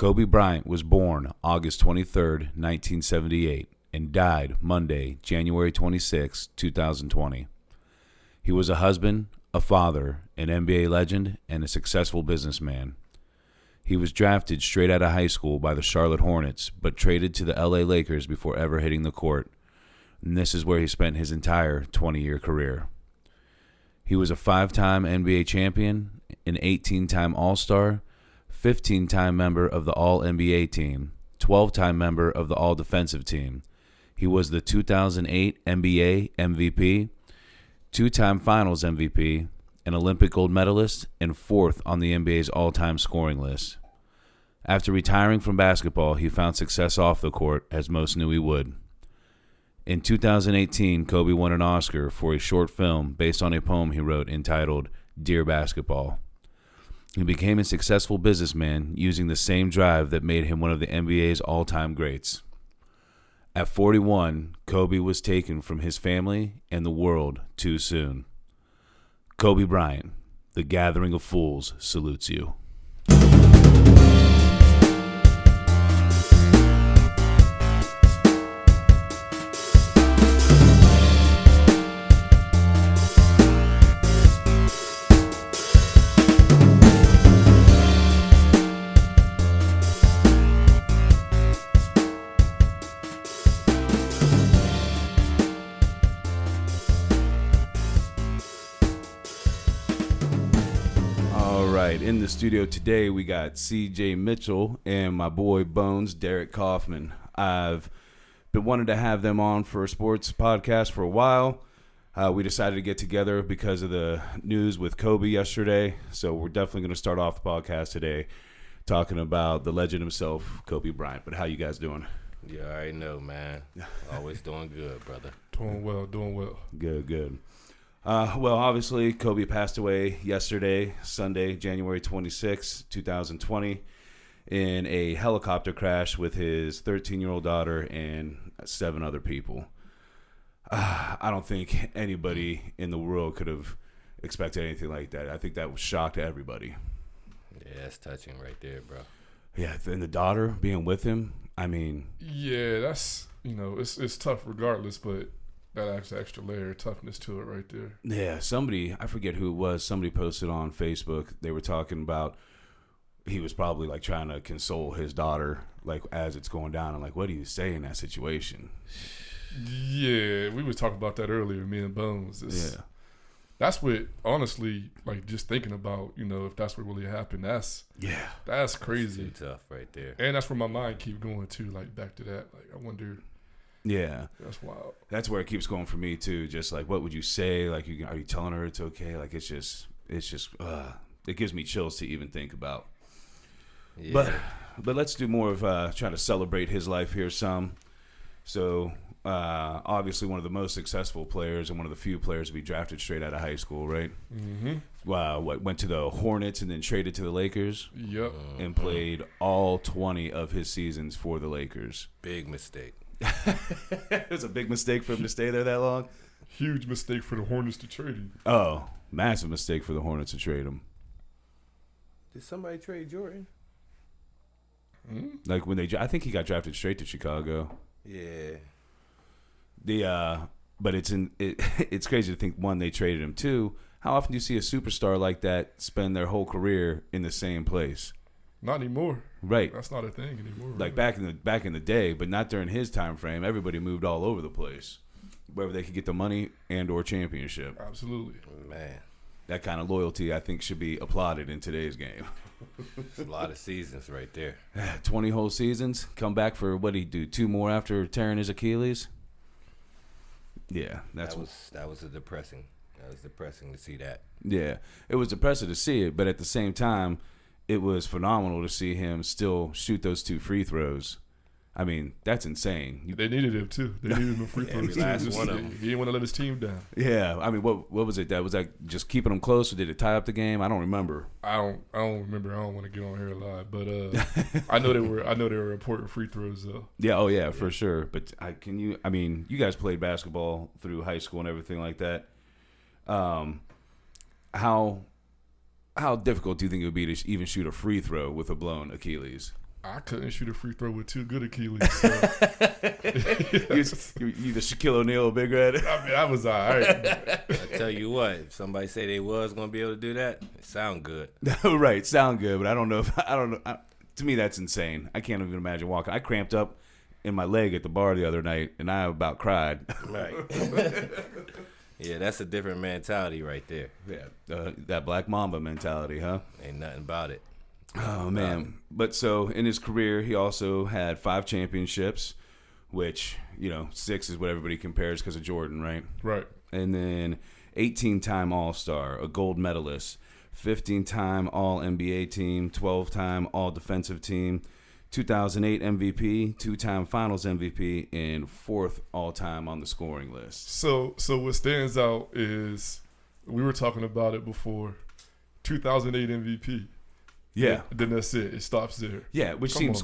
Kobe Bryant was born August 23, 1978, and died Monday, January 26, 2020. He was a husband, a father, an NBA legend, and a successful businessman. He was drafted straight out of high school by the Charlotte Hornets, but traded to the LA Lakers before ever hitting the court. And this is where he spent his entire 20-year career. He was a 5-time NBA champion, an 18-time All-Star, 15-time member of the All-NBA team, 12-time member of the All-Defensive team. He was the 2008 NBA MVP, 2-time Finals MVP, an Olympic gold medalist, and 4th on the NBA's all-time scoring list. After retiring from basketball, he found success off the court, as most knew he would. In 2018, Kobe won an Oscar for a short film based on a poem he wrote entitled Dear Basketball. He became a successful businessman using the same drive that made him one of the NBA's all-time greats. At 41, Kobe was taken from his family and the world too soon. Kobe Bryant, the gathering of fools, salutes you. In the studio today, we got CJ Mitchell and my boy Bones, Derrick Kaufman. I've been wanting to have them on for a sports podcast for a while. We decided to get together because of the news with Kobe yesterday. So we're definitely going to start off the podcast today talking about the legend himself, Kobe Bryant. But how you guys doing? You already know, man. Always doing good, brother. Doing well. Good. Well, obviously, Kobe passed away yesterday, Sunday, January 26, 2020, in a helicopter crash with his 13-year-old daughter and 7 other people. I don't think anybody in the world could have expected anything like that. I think that was shock to everybody. Yeah, that's touching right there, bro. Yeah, and the daughter being with him, I mean. Yeah, that's, it's tough regardless, but that adds an extra layer of toughness to it right there. Yeah, somebody, I forget who it was, somebody posted on Facebook, they were talking about he was probably like trying to console his daughter like as it's going down. I'm like, what do you say in that situation? Yeah, we was talking about that earlier, me and Bones. That's what, honestly, like just thinking about, if that's what really happened, that's crazy. That's too tough right there. And that's where my mind keep going too, like back to that. Like I wonder. Yeah, that's wild. That's where it keeps going for me too. Just like, what would you say? Like, are you telling her it's okay? Like, it gives me chills to even think about. Yeah. But let's do more of trying to celebrate his life here some. So, obviously one of the most successful players and one of the few players to be drafted straight out of high school, right? Mm-hmm. Went to the Hornets and then traded to the Lakers. Yep. And played all 20 of his seasons for the Lakers. Big mistake. It was a big mistake for him to stay there that long. Huge mistake for the Hornets to trade him. Oh, massive mistake for the Hornets to trade him. Did somebody trade Jordan? Like when I think he got drafted straight to Chicago. Yeah. But it's crazy to think, one, they traded him. 2, how often do you see a superstar like that spend their whole career in the same place? Not anymore. Right. That's not a thing anymore. Like really. back in the day, but not during his time frame. Everybody moved all over the place, wherever they could get the money and or championship. Absolutely. Man. That kind of loyalty, I think, should be applauded in today's game. It's a lot of seasons right there. 20 whole seasons. Come back for, what did he do, 2 more after tearing his Achilles? Yeah. That was depressing. That was depressing to see that. Yeah. It was depressing to see it, but at the same time, it was phenomenal to see him still shoot those 2 free throws. I mean, that's insane. They needed him too. They needed him free throws. Last one of them. He didn't want to let his team down. Yeah, I mean, what was it? That was like just keeping them close, or did it tie up the game? I don't remember. I don't remember. I don't want to get on here live, but I know they were important free throws though. Yeah, oh yeah, for sure. But you guys played basketball through high school and everything like that. How difficult do you think it would be to even shoot a free throw with a blown Achilles? I couldn't shoot a free throw with two good Achilles. So. You the Shaquille O'Neal big red. I mean, I was all right. I tell you what, if somebody say they was gonna be able to do that, it sound good. Right, sound good, but I don't know. To me, that's insane. I can't even imagine walking. I cramped up in my leg at the bar the other night, and I about cried. Right. Yeah, that's a different mentality right there. Yeah, that Black Mamba mentality, huh? Ain't nothing about it. Oh, man. But so in his career, he also had 5 championships, which, 6 is what everybody compares because of Jordan, right? Right. And then 18-time All-Star, a gold medalist, 15-time All-NBA team, 12-time All-Defensive team, 2008 MVP, 2-time Finals MVP, and 4th all-time on the scoring list. So what stands out is, we were talking about it before, 2008 MVP. Yeah. Then that's it. It stops there. Yeah, which seems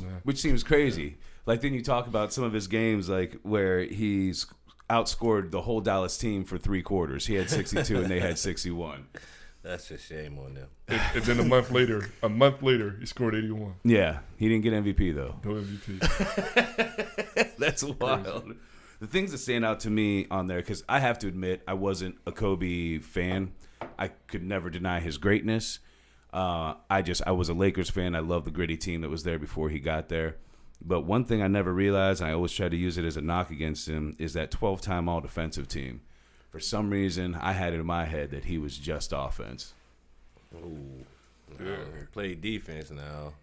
crazy. Like, then you talk about some of his games, like where he's outscored the whole Dallas team for 3 quarters. He had 62 and they had 61. That's a shame on them. And then a month later, he scored 81. Yeah, he didn't get MVP though. No MVP. That's wild. Crazy. The things that stand out to me on there, because I have to admit, I wasn't a Kobe fan. I could never deny his greatness. I was a Lakers fan. I loved the gritty team that was there before he got there. But one thing I never realized, and I always try to use it as a knock against him, is that 12-time All-Defensive team. For some reason, I had it in my head that he was just offense. Ooh, no, play defense now.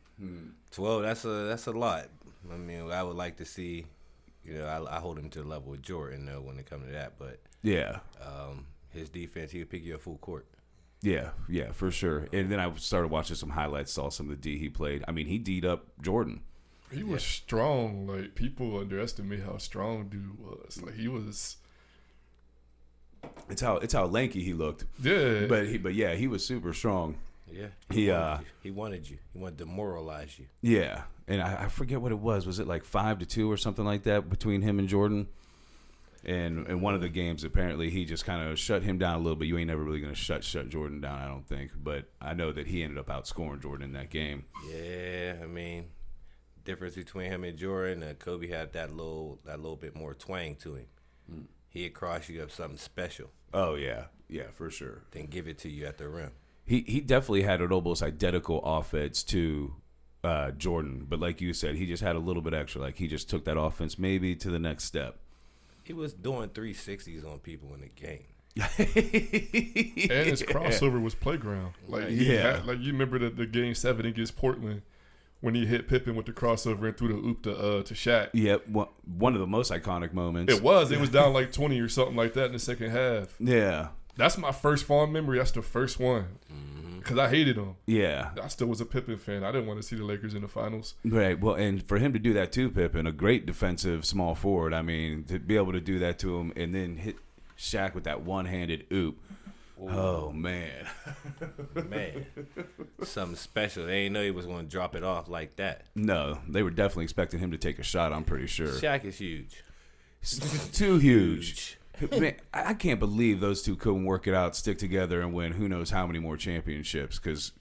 12, that's a lot. I mean, I would like to see, I hold him to the level of Jordan though when it comes to that. But yeah, his defense, he would pick you a full court. Yeah, for sure. And then I started watching some highlights, saw some of the D he played. I mean, he D'd up Jordan. He was strong. Like, people underestimate how strong dude was. Like, he was. It's how lanky he looked. Yeah. But he was super strong. Yeah. He wanted you. He wanted to demoralize you. Yeah. And I forget what it was. Was it like 5-2 or something like that between him and Jordan? And in one of the games, apparently, he just kind of shut him down a little bit. You ain't never really going to shut Jordan down, I don't think. But I know that he ended up outscoring Jordan in that game. Yeah, I mean, difference between him and Jordan, Kobe had that little bit more twang to him. He'd cross you up something special. Oh, yeah, for sure. Then give it to you at the rim. He definitely had an almost identical offense to Jordan. But like you said, he just had a little bit extra. Like, he just took that offense maybe to the next step. He was doing 360s on people in the game. And his crossover was playground. Like, you remember the game 7 against Portland when he hit Pippen with the crossover and threw the oop to Shaq. Yeah, one of the most iconic moments. It was down like 20 or something like that in the second half. Yeah. That's my first fond memory. That's the first one. Because I hated him. Yeah. I still was a Pippen fan. I didn't want to see the Lakers in the finals. Right. Well, and for him to do that too, Pippen, a great defensive small forward. I mean, to be able to do that to him and then hit Shaq with that one-handed oop. Ooh. Oh, man. Man. Something special. They didn't know he was going to drop it off like that. No. They were definitely expecting him to take a shot, I'm pretty sure. Shaq is huge. Too huge. Man, I can't believe those two couldn't work it out, stick together, and win who knows how many more championships. Because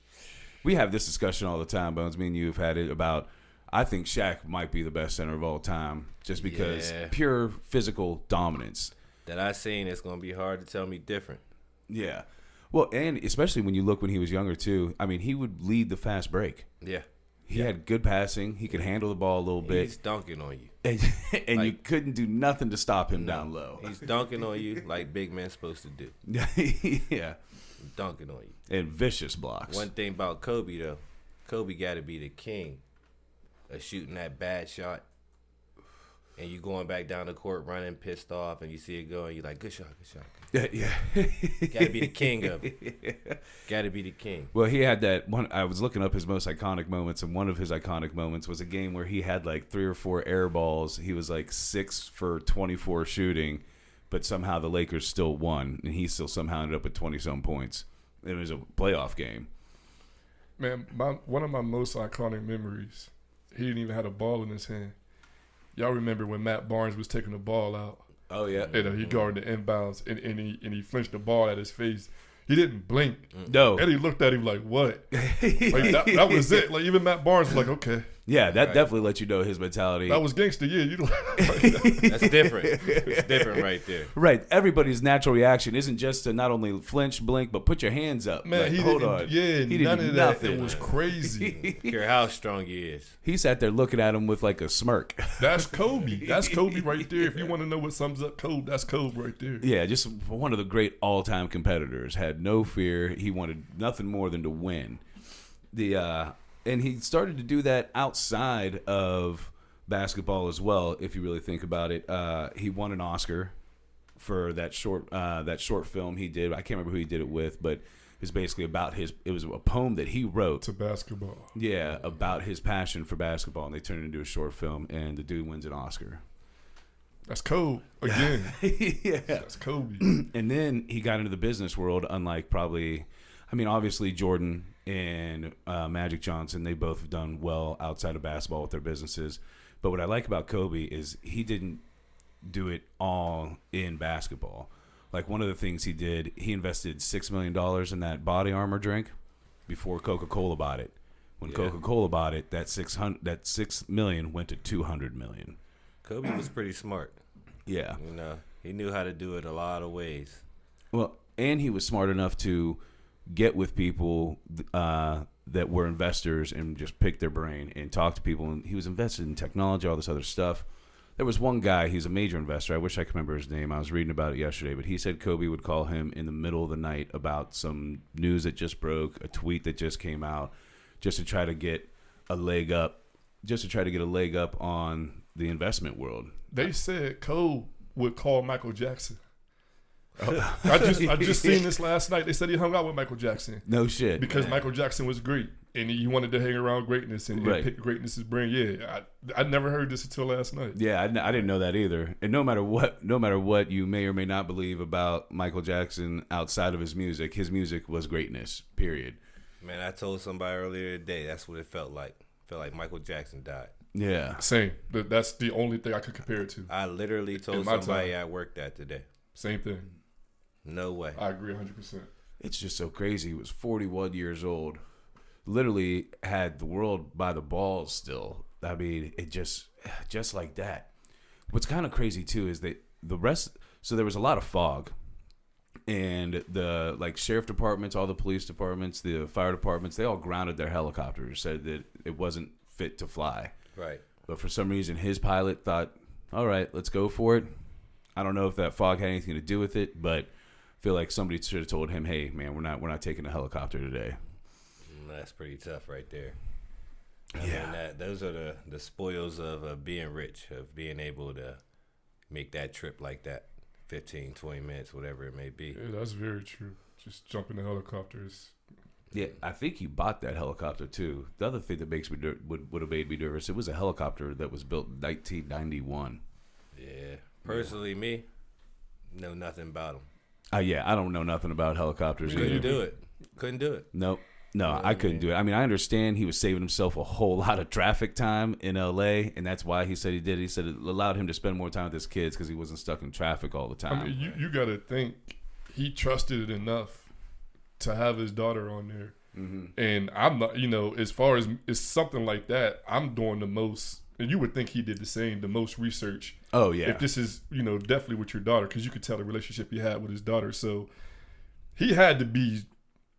we have this discussion all the time, Bones. Me and you have had it about, I think Shaq might be the best center of all time just because pure physical dominance. That I seen, it's going to be hard to tell me different. Yeah. Well, and especially when you look when he was younger, too. I mean, he would lead the fast break. Yeah. He had good passing. He could handle the ball a little bit. He's dunking on you. And you couldn't do nothing to stop him down low. He's dunking on you like big men's supposed to do. Yeah. Dunking on you. And vicious blocks. One thing about Kobe, though, Kobe got to be the king of shooting that bad shot. And you going back down the court running pissed off and you see it going, you're like, good shot. Yeah. Got to be the king of it. Got to be the king. Well, he had that one. I was looking up his most iconic moments, and one of his iconic moments was a game where he had like 3 or 4 air balls. He was like 6 for 24 shooting, but somehow the Lakers still won, and he still somehow ended up with 20-some points. It was a playoff game. Man, one of my most iconic memories, he didn't even have a ball in his hand. Y'all remember when Matt Barnes was taking the ball out? Oh, yeah. And he guarded the inbounds, and he flinched the ball at his face. He didn't blink. No. And he looked at him like, what? Like that was it. Like, even Matt Barnes was like, okay. Yeah, that definitely lets you know his mentality. That was gangster, yeah. You That's different. It's different right there. Right. Everybody's natural reaction isn't just to not only flinch, blink, but put your hands up. Man, like, hold on. Yeah, he none did of nothing. that. It was crazy. I don't care how strong he is. He sat there looking at him with like a smirk. That's Kobe. That's Kobe right there. If you want to know what sums up Kobe, that's Kobe right there. Yeah, just one of the great all-time competitors. Had no fear. He wanted nothing more than to win. And he started to do that outside of basketball as well. If you really think about it, he won an Oscar for that short film he did. I can't remember who he did it with, but it's basically about it was a poem that he wrote to basketball. Yeah, about his passion for basketball, and they turned it into a short film, and the dude wins an Oscar. That's Kobe again. Yeah, that's Kobe. And then he got into the business world, unlike obviously Jordan and Magic Johnson, they both have done well outside of basketball with their businesses. But what I like about Kobe is he didn't do it all in basketball. Like one of the things he did, he invested $6 million in that body armor drink before Coca-Cola bought it. When Coca-Cola bought it, that $6 million went to $200 million. Kobe was pretty smart. Yeah. He knew how to do it a lot of ways. Well, and he was smart enough to get with people that were investors and just pick their brain and talk to people. And he was invested in technology, all this other stuff. There was one guy, he's a major investor. I wish I could remember his name. I was reading about it yesterday, but he said Kobe would call him in the middle of the night about some news that just broke, a tweet that just came out, just to try to get a leg up on the investment world. They said Kobe would call Michael Jackson. I just seen this last night. They said he hung out with Michael Jackson. No shit. Because Michael Jackson was great, and he wanted to hang around greatness and pick greatness' brain. Yeah, I never heard this until last night. Yeah, I didn't know that either. And no matter what you may or may not believe about Michael Jackson outside of his music was greatness. Period. Man, I told somebody earlier today that's what it felt like. Felt like Michael Jackson died. Yeah, same. That's the only thing I could compare it to. I literally told somebody at work that today. Same thing. No way. I agree 100%. It's just so crazy. He was 41 years old. Literally had the world by the balls still. I mean, it just like that. What's kind of crazy too is that so there was a lot of fog. And the sheriff departments, all the police departments, the fire departments, they all grounded their helicopters, said that it wasn't fit to fly. Right. But for some reason his pilot thought, all right, let's go for it. I don't know if that fog had anything to do with it, but feel like somebody should have told him, "Hey, man, we're not taking a helicopter today." That's pretty tough, right there. I mean, those are the spoils of being rich, of being able to make that trip like that, 15, 20 minutes, whatever it may be. Yeah, that's very true. Just jump in the helicopters. Yeah, I think he bought that helicopter too. The other thing that makes me would have made me nervous, it was a helicopter that was built in 1991. Yeah, personally, me know nothing about them. Yeah, I don't know nothing about helicopters. Couldn't do it. Nope. No, I couldn't do it. I mean, I understand he was saving himself a whole lot of traffic time in L.A., and that's why he said he did. He said it allowed him to spend more time with his kids because he wasn't stuck in traffic all the time. I mean, you got to think he trusted it enough to have his daughter on there. Mm-hmm. And I'm not, as far as it's something like that, I'm doing the most, and you would think he did the most research. Oh, yeah. If this is, definitely with your daughter, because you could tell the relationship he had with his daughter. So he had to be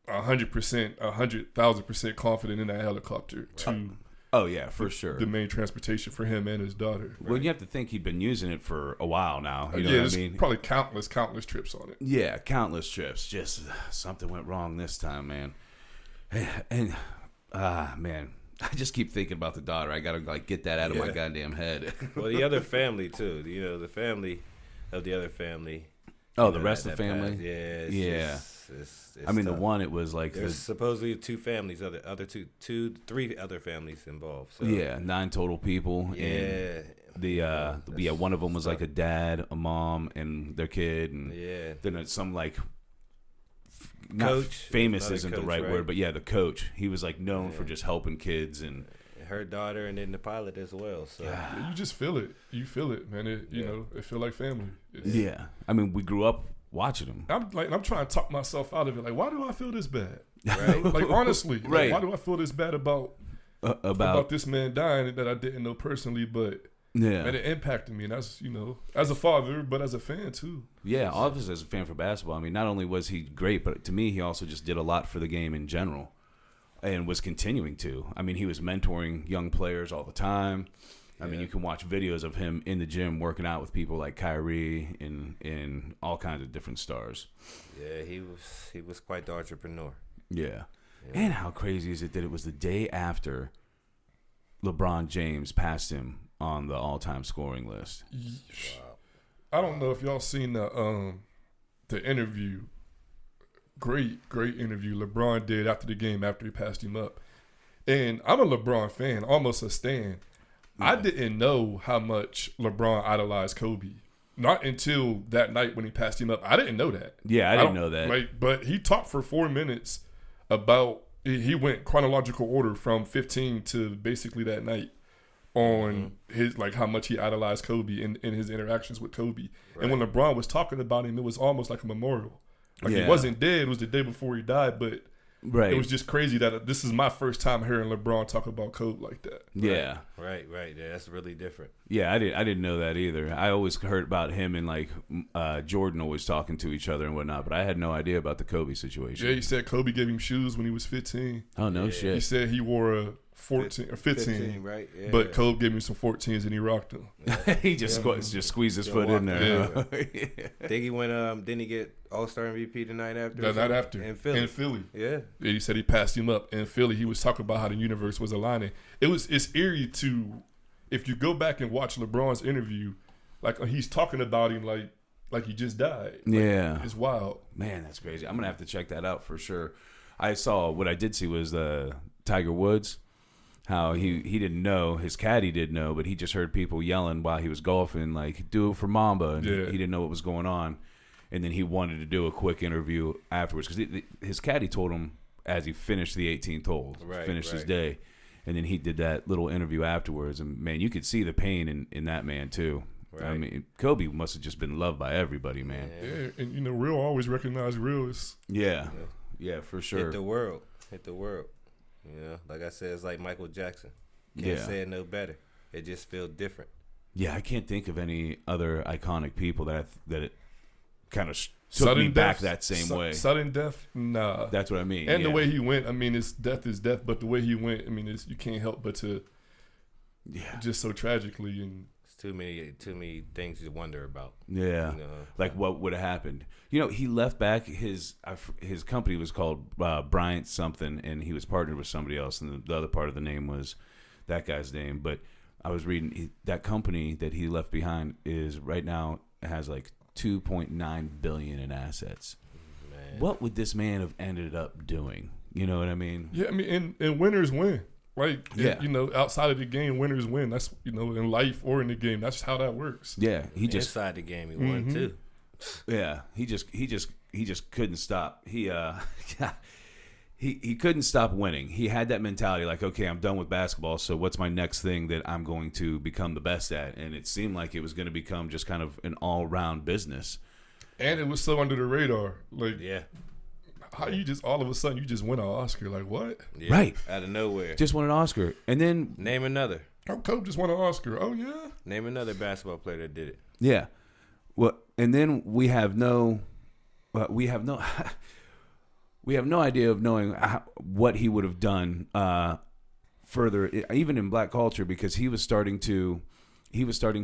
100%, 100,000% confident in that helicopter to. Oh yeah, for sure. The main transportation for him and his daughter. Well, you have to think he'd been using it for a while now. You know what I mean? Probably countless trips on it. Yeah, countless trips. Just something went wrong this time, man. And man, I just keep thinking about the daughter. I gotta get that out of my goddamn head. Well, the other family too. The family of the other family. Oh, the rest of the family. Yeah. It's I mean, tough. The one, it was like there's supposedly two families, three other families involved. So. Yeah, 9 total people. Yeah, and one of them was like a dad, a mom, and their kid, and then it's some like coach. Famous isn't the right word, but the coach. He was like known for just helping kids and her daughter, and then the pilot as well. So you just feel it. You feel it, man. It feel like family. I mean, we grew up watching them. I'm trying to talk myself out of it. Like, why do I feel this bad? Right? Like, honestly, right? Why do I feel this bad about about this man dying that I didn't know personally, but man, it impacted me. And that's, as a father, but as a fan too. Yeah, obviously as a fan for basketball. I mean, not only was he great, but to me, he also just did a lot for the game in general and was continuing to. I mean, he was mentoring young players all the time. I mean, you can watch videos of him in the gym working out with people like Kyrie and all kinds of different stars. Yeah, he was quite the entrepreneur. Yeah. And how crazy is it that it was the day after LeBron James passed him on the all-time scoring list? Wow. I don't know if y'all seen the interview. Great interview LeBron did after the game after he passed him up. And I'm a LeBron fan, almost a stan. I didn't know how much LeBron idolized Kobe. Not until that night when he passed him up. I didn't know that. Yeah, I didn't know that. But he talked for 4 minutes about, he went chronological order from 15 to basically that night on his, like, how much he idolized Kobe in his interactions with Kobe. Right. And when LeBron was talking about him, it was almost like a memorial. Like, he wasn't dead. It was the day before he died, but it was just crazy that this is my first time hearing LeBron talk about Kobe like that. Yeah. Right. Yeah, that's really different. Yeah, I didn't know that either. I always heard about him and like Jordan always talking to each other and whatnot, but I had no idea about the Kobe situation. Yeah, he said Kobe gave him shoes when he was 15. Oh, no shit. He said he wore a 14 or 15, right? Yeah, but Kobe gave me some 14s and he rocked them. He just squeezed his foot in there. Yeah. Think he went? Didn't he get All-Star MVP the night after? The night after in Philly. Yeah. He said he passed him up in Philly. He was talking about how the universe was aligning. It's eerie to, if you go back and watch LeBron's interview, like he's talking about him like he just died. Yeah, it's wild. Man, that's crazy. I'm gonna have to check that out for sure. What I did see was Tiger Woods. How he didn't know, his caddy did know, but he just heard people yelling while he was golfing, like, do it for Mamba. And he didn't know what was going on. And then he wanted to do a quick interview afterwards because his caddy told him as he finished the 18th hole, finished his day. And then he did that little interview afterwards. And, man, you could see the pain in that man, too. Right. I mean, Kobe must have just been loved by everybody, man. Yeah, and real always recognize real is. Yeah, for sure. Hit the world. Yeah, like I said, it's like Michael Jackson. Can't say it no better. It just feels different. Yeah, I can't think of any other iconic people that it kind of took me back that same way. Sudden death, nah. That's what I mean. And the way he went, I mean, his death is death, but the way he went, I mean, you can't help but to, just so tragically and. Too many things to wonder about. Yeah, like what would have happened. He left back his company was called Bryant something, and he was partnered with somebody else, and the other part of the name was that guy's name. But I was reading that company that he left behind is right now has like $2.9 billion in assets. Man. What would this man have ended up doing? You know what I mean? Yeah, I mean, and winners win. Like, outside of the game, winners win. That's, in life or in the game. That's how that works. Yeah, he just inside the game, he won too. Yeah, he just couldn't stop. He couldn't stop winning. He had that mentality, like, okay, I'm done with basketball. So what's my next thing that I'm going to become the best at? And it seemed like it was going to become just kind of an all-round business. And it was so under the radar, like how you just all of a sudden you just win an Oscar? Like what? Yeah, right out of nowhere, just won an Oscar, and then name another. Oh, Kobe just won an Oscar. Oh yeah, name another basketball player that did it. Yeah, well, and then we have no idea of knowing what he would have done further, even in black culture, because he was starting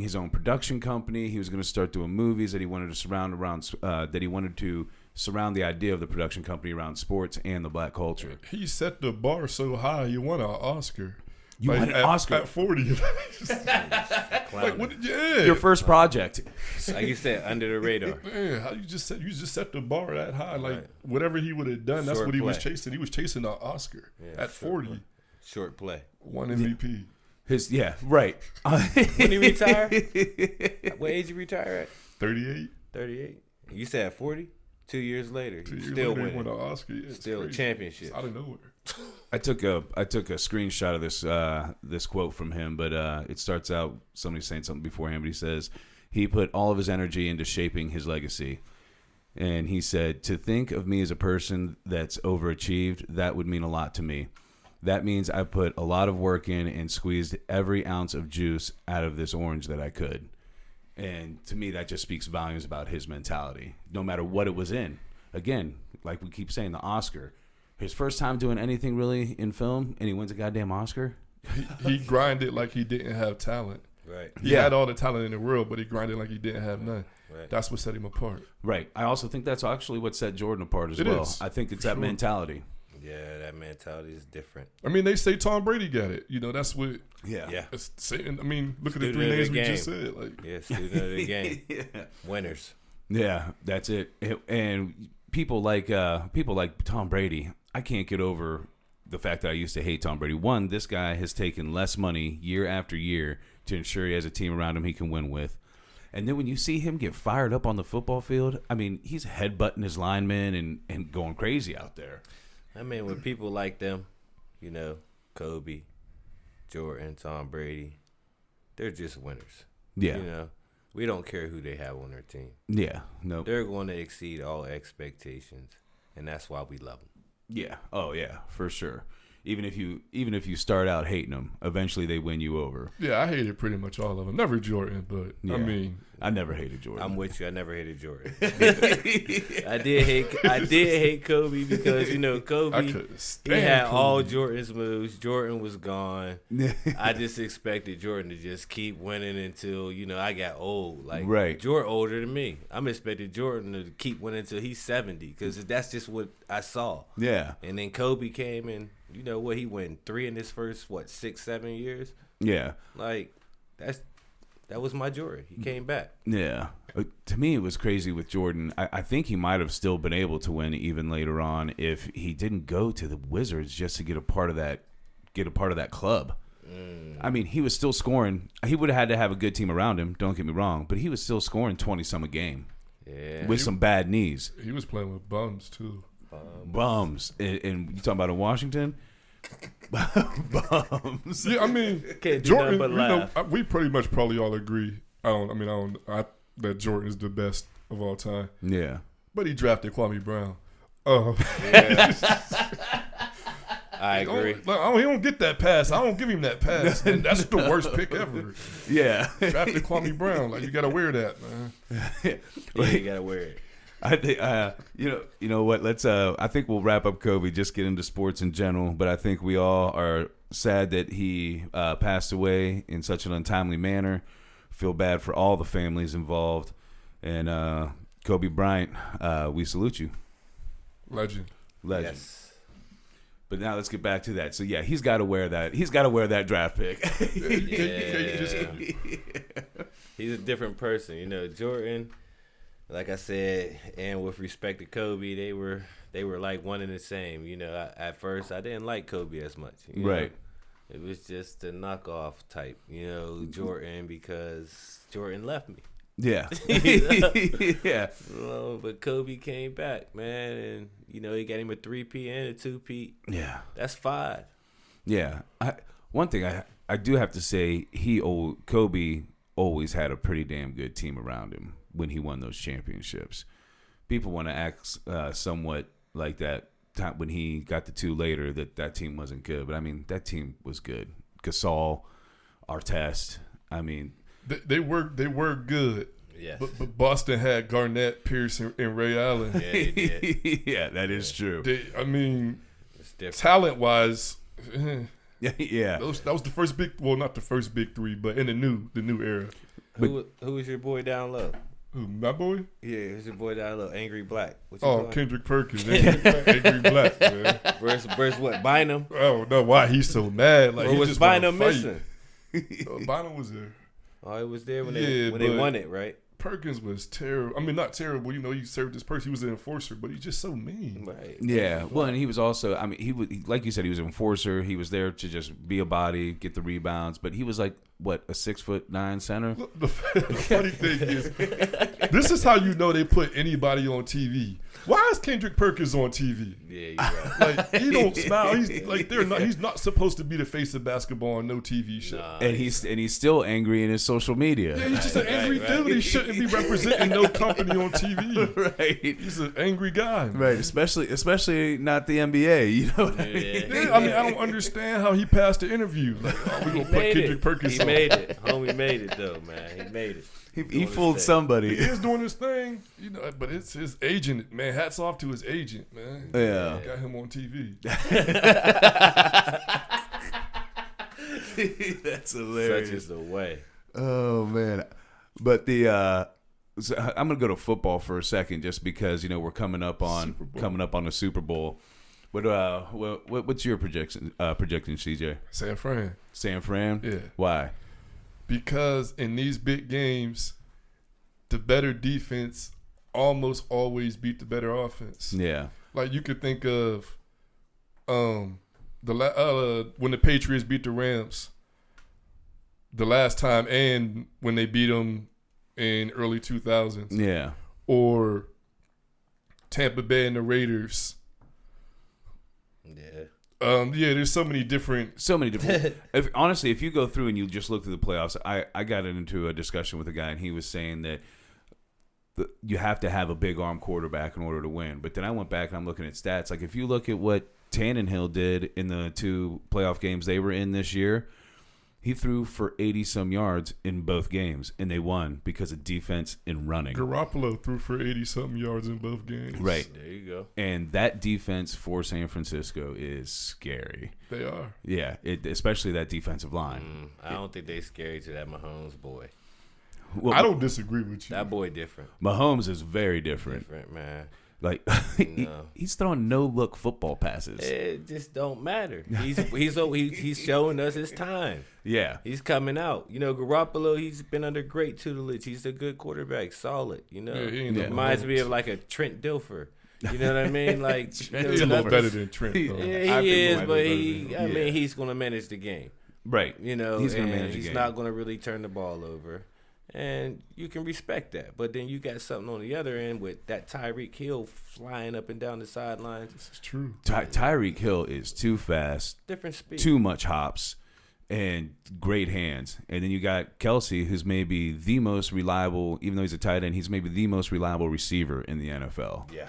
his own production company. He was going to start doing movies that he wanted to surround the idea of the production company around sports and the black culture. He set the bar so high, you won an Oscar. You won an Oscar at 40. Your first project, like you said, under the radar. Man, how you just set the bar that high? Like whatever he would have done, that's what he was chasing. He was chasing an Oscar at 40. Short play. One MVP. Right. When he retire? What age he retire at? 38. 38. You said at 40? 2 years later, still winning. Won an Oscar. Yeah, still a championship. Out of nowhere. I took a screenshot of this quote from him, but it starts out somebody saying something before him, but he says he put all of his energy into shaping his legacy. And he said, to think of me as a person that's overachieved, that would mean a lot to me. that means I put a lot of work in and squeezed every ounce of juice out of this orange that I could. And to me, that just speaks volumes about his mentality, no matter what it was in. Again, like we keep saying, the Oscar. His first time doing anything really in film, and he wins a goddamn Oscar. He grinded like he didn't have talent. Right. He had all the talent in the world, but he grinded like he didn't have none. Right. That's what set him apart. Right. I also think that's actually what set Jordan apart as well. Is, I think it's that mentality. Yeah, that mentality is different. I mean, they say Tom Brady got it. You know, that's what. Yeah. I mean, look at the Student three of names the we game. just said. Like, Yeah, student of the game. Yeah. Winners. Yeah, that's it. And people like Tom Brady, I can't get over the fact that I used to hate Tom Brady. One, this guy has taken less money year after year to ensure he has a team around him he can win with. And then when you see him get fired up on the football field, I mean, he's headbutting his linemen and going crazy out there. I mean, with people like them, you know, Kobe, Jordan, Tom Brady, they're just winners. Yeah. You know, we don't care who they have on their team. Yeah. No. They're going to exceed all expectations, and that's why we love them. Yeah. Oh, yeah, for sure. Even if you start out hating them, eventually they win you over. yeah, I hated pretty much all of them. Never Jordan, but Yeah. I mean, I never hated Jordan. I'm with you. I never hated Jordan. I did hate Kobe because, you know, I Kobe, couldn't he stand had Kobe. all Jordan's moves. Jordan was gone. I just expected Jordan to just keep winning until, you know, I got old. Like, Right. Jordan older than me. I'm expecting Jordan to keep winning until he's 70 because that's just what I saw. Yeah. And then Kobe came and, you know what, he won 3 in his first, 6, 7 years? Yeah. Like, that was my Jordan. He came back. Yeah. To me, it was crazy with Jordan. I think he might have still been able to win even later on if he didn't go to the Wizards just to get a part of that club. I mean, he was still scoring. He would have had to have a good team around him, don't get me wrong, but he was still scoring 20-some a game. Yeah. With some bad knees. He was playing with bums too. Bums. And you talking about in Washington? Bums. Yeah, I mean, Can't do Jordan. nothing but You know, laugh. we pretty much probably all agree. That Jordan is the best of all time. Yeah. But he drafted Kwame Brown. I agree. He don't get that pass. I don't give him that pass. And that's the worst pick ever. Yeah. Drafted Kwame Brown. Like, you got to wear that, man. Yeah, you gotta wear it. I think you know what? Let's I think we'll wrap up Kobe. Just get into sports in general. But I think we all are sad that he passed away in such an untimely manner. Feel bad for all the families involved. And Kobe Bryant, we salute you. Legend. Yes. But now let's get back to that. So yeah, he's got to wear that. He's got to wear that draft pick. He's a different person. You know, Jordan, like I said, and with respect to Kobe, they were like one and the same. You know, at first I didn't like Kobe as much. You know? Right. It was just a knockoff type, you know, Jordan, because Jordan left me. Yeah. Yeah. But Kobe came back, man, and, you know, he got him a 3-peat and a 2-peat. Yeah. That's 5. Yeah. One thing I do have to say, Kobe always had a pretty damn good team around him when he won those championships. People want to act somewhat like that time when he got the 2 later that team wasn't good. But, I mean, that team was good. Gasol, Artest, I mean. They were good. Yes. But Boston had Garnett, Pierce, and Ray Allen. Yeah, they did. Yeah, that is true. I mean, It's different. talent-wise, Yeah. that was the first big. Well, not the first big 3, but in the new era. Who was your boy down low? Who, my boy? Yeah, who's your boy down low? Angry Black. What you Oh, calling him? Kendrick Perkins. Angry Black, man. Versus what? Bynum? I don't know why he's so mad. Like, Or he was just wanna Bynum fight. missing? Bynum was there. Oh, he was there when Yeah, they but- won it, right? Perkins was terrible. I mean, not terrible. You know, he served this person. He was an enforcer, but he's just so mean. Right. Yeah, well, and he was also, I mean, like you said, he was an enforcer. He was there to just be a body, get the rebounds, but he was like a 6'9" center. Look, the funny thing is, this is how you know they put anybody on TV. Why is Kendrick Perkins on TV? Yeah, you're right. Like, he don't smile. He's like, he's not supposed to be the face of baskbasketball on no TV show. Nah, And he's still angry in his social media. Yeah, he's just an angry dude. He shouldn't be representing no company on TV. Right. He's an angry guy. Man. Right. Especially not the NBA. You know what I mean? Yeah, I mean, I don't understand how he passed the interview. Like, oh, we gonna put Kendrick Perkins He on. made it. Homie made it though, man. He made it. He fooled somebody. He is doing his thing, you know, but it's his agent, man. Hats off to his agent, man. Yeah. Got him on TV. That's hilarious. Such is the way. Oh man, but so I'm gonna go to football for a second, just because we're coming up on the Super Bowl. But what's your projection, CJ? San Fran. San Fran? Yeah. Why? Because in these big games, the better defense almost always beat the better offense. Yeah. Like, you could think of when the Patriots beat the Rams the last time, and when they beat them in early 2000s. Yeah. Or Tampa Bay and the Raiders. Yeah. There's so many different. Honestly, if you go through and you just look through the playoffs, I got into a discussion with a guy, and he was saying that you have to have a big arm quarterback in order to win. But then I went back and I'm looking at stats. Like, if you look at what Tannehill did in the 2 playoff games they were in this year, he threw for 80-some yards in both games, and they won because of defense and running. Garoppolo threw for 80-something yards in both games. Right. There you go. And that defense for San Francisco is scary. They are. Yeah, especially that defensive line. I don't think they scary to that Mahomes boy. Well, I don't disagree with you. That boy different. Mahomes is very different. Different, man. Like, No. he's throwing no-look football passes. It just don't matter. He's showing us his time. Yeah. He's coming out. Garoppolo, he's been under great tutelage. He's a good quarterback, solid. Yeah, he ain't no Reminds me Mahomes. of like a Trent Dilfer. You know what I mean? Like, He's a little better than Trent, though. Yeah, he is, but I mean, he's going to manage the game. Right. He's going to manage the he's game. not going to really turn the ball over. And you can respect that. But then you got something on the other end with that Tyreek Hill flying up and down the sidelines. This is true. Tyreek Hill is too fast, Different speed. too much hops, and great hands. And then you got Kelsey, who's maybe the most reliable, even though he's a tight end, he's maybe the most reliable receiver in the NFL. Yeah.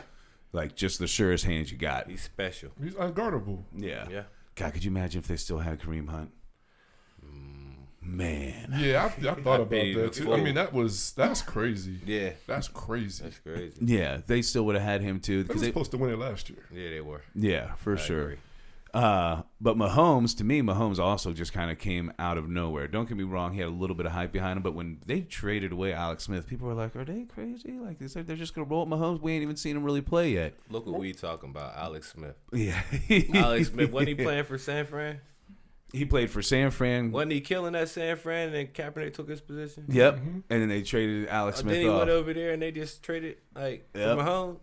Like, just the surest hands you got. He's special. He's unguardable. Yeah. Yeah. God, could you imagine if they still had Kareem Hunt? Man. Yeah, I thought about bet he that looks too. full. I mean, that's crazy. Yeah. That's crazy. That's crazy. Yeah, they still would have had him too. They were supposed to win it last year. Yeah, they were. Yeah, for I sure. agree. But Mahomes, to me, also just kind of came out of nowhere. Don't get me wrong, he had a little bit of hype behind him, but when they traded away Alex Smith, people were like, are they crazy? Like, they're just going to roll Mahomes? We ain't even seen him really play yet. Look what we talking about, Alex Smith. Yeah. Alex Smith, wasn't he playing for San Fran? He played for San Fran. Wasn't he killing that San Fran and then Kaepernick took his position? Yep. And then they traded Alex Smith Then he off. went over there and they just traded, like, Yep. for Mahomes.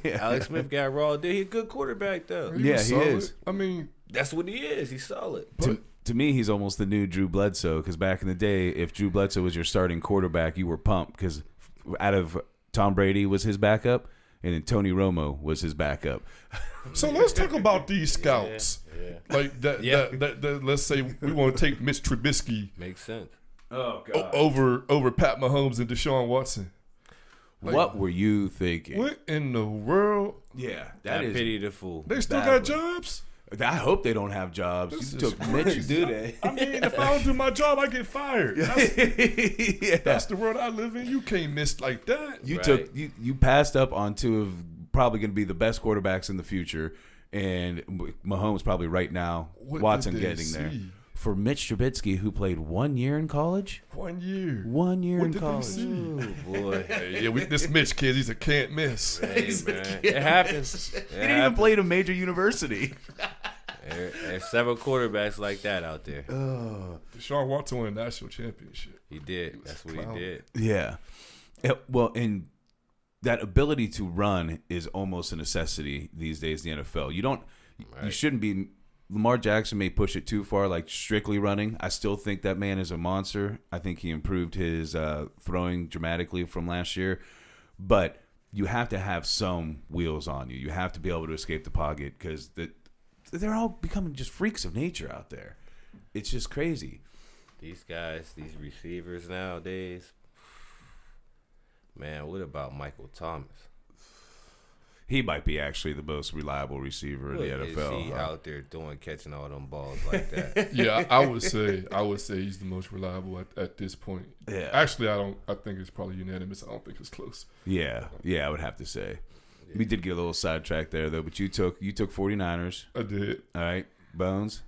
Yeah. Alex Smith got raw. Dude, he's a good quarterback, though. was Yeah, he solid. is. I mean, That's what he is. He's solid. To me, he's almost the new Drew Bledsoe, because back in the day, if Drew Bledsoe was your starting quarterback, you were pumped, because out of Tom Brady was his backup, and then Tony Romo was his backup. so let's talk about these scouts. Yeah. Like that, Yeah. that. Let's say we want to take Mitch Trubisky Makes sense. Oh, over Pat Mahomes and Deshaun Watson. What were you thinking? What in the world? Yeah, I that is. pity the fool. They still Badly. got jobs? I hope they don't have jobs. This You is took Mitch. Do that. I mean, if I don't do my job, I get fired. Yeah. That's the world I live in. You can't miss like that. You Right. took you passed up on two of probably going to be the best quarterbacks in the future, and Mahomes probably right now. What Watson did they getting there see? for Mitch Trubisky, who played 1 year in college. 1 year. 1 year What in did they college. see? Oh, boy. Hey, yeah, this Mitch kid, he's a can't miss. Hey, man. It happens. He didn't even play at a major university. There's several quarterbacks like that out there. Deshaun Watson won a national championship. He did. That's what he clown. did. Yeah. Well, and that ability to run is almost a necessity these days in the NFL. You Right. shouldn't be Lamar Jackson may push it too far, like strictly running. I still think that man is a monster. I think he improved his throwing dramatically from last year. But you have to have some wheels on you. You have to be able to escape the pocket because they're all becoming just freaks of nature out there. It's just crazy. These guys, these receivers nowadays, man, what about Michael Thomas? He might be actually the most reliable receiver in the NFL. Is he out there catching all them balls like that? Yeah, I would say he's the most reliable at this point. Yeah. Actually, I think it's probably unanimous. I don't think it's close. Yeah, I would have to say. We did get a little sidetracked there though, but you took 49ers. I did. All right, Bones.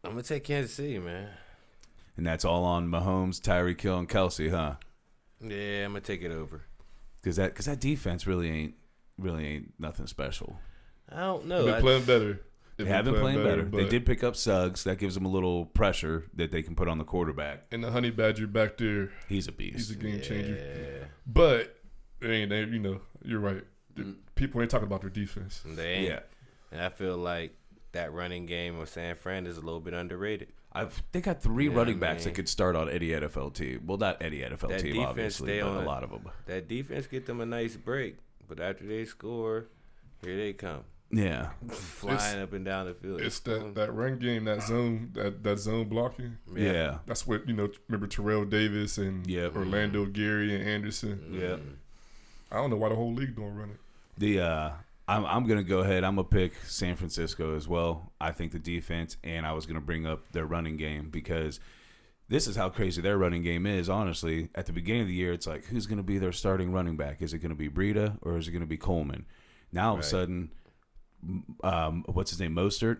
I'm gonna take Kansas City, man. And that's all on Mahomes, Tyreek Hill, and Kelsey, huh? Yeah, I'm gonna take it over. Because that defense really ain't nothing special. I don't know. They're playing better. They have been playing better. They did pick up Suggs. That gives them a little pressure that they can put on the quarterback. And the Honey Badger back there, he's a beast. He's a game changer. Yeah. But you're right. People ain't talking about their defense. They ain't. Yeah. And I feel like that running game of San Fran is a little bit underrated. They got three running backs that could start on any NFL team. Well, not any NFL that team, obviously, but a lot of them. That defense get them a nice break, but after they score, here they come. Yeah, flying up and down the field. It's that run game, that zone blocking. Yeah. That's what remember Terrell Davis and Orlando Gary and Anderson. Yeah, I don't know why the whole league don't run it. I'm gonna go ahead. I'm gonna pick San Francisco as well. I think the defense, and I was gonna bring up their running game because this is how crazy their running game is. Honestly, at the beginning of the year, it's like who's gonna be their starting running back? Is it gonna be Breida or is it gonna be Coleman? Now all of a sudden, what's his name? Mostert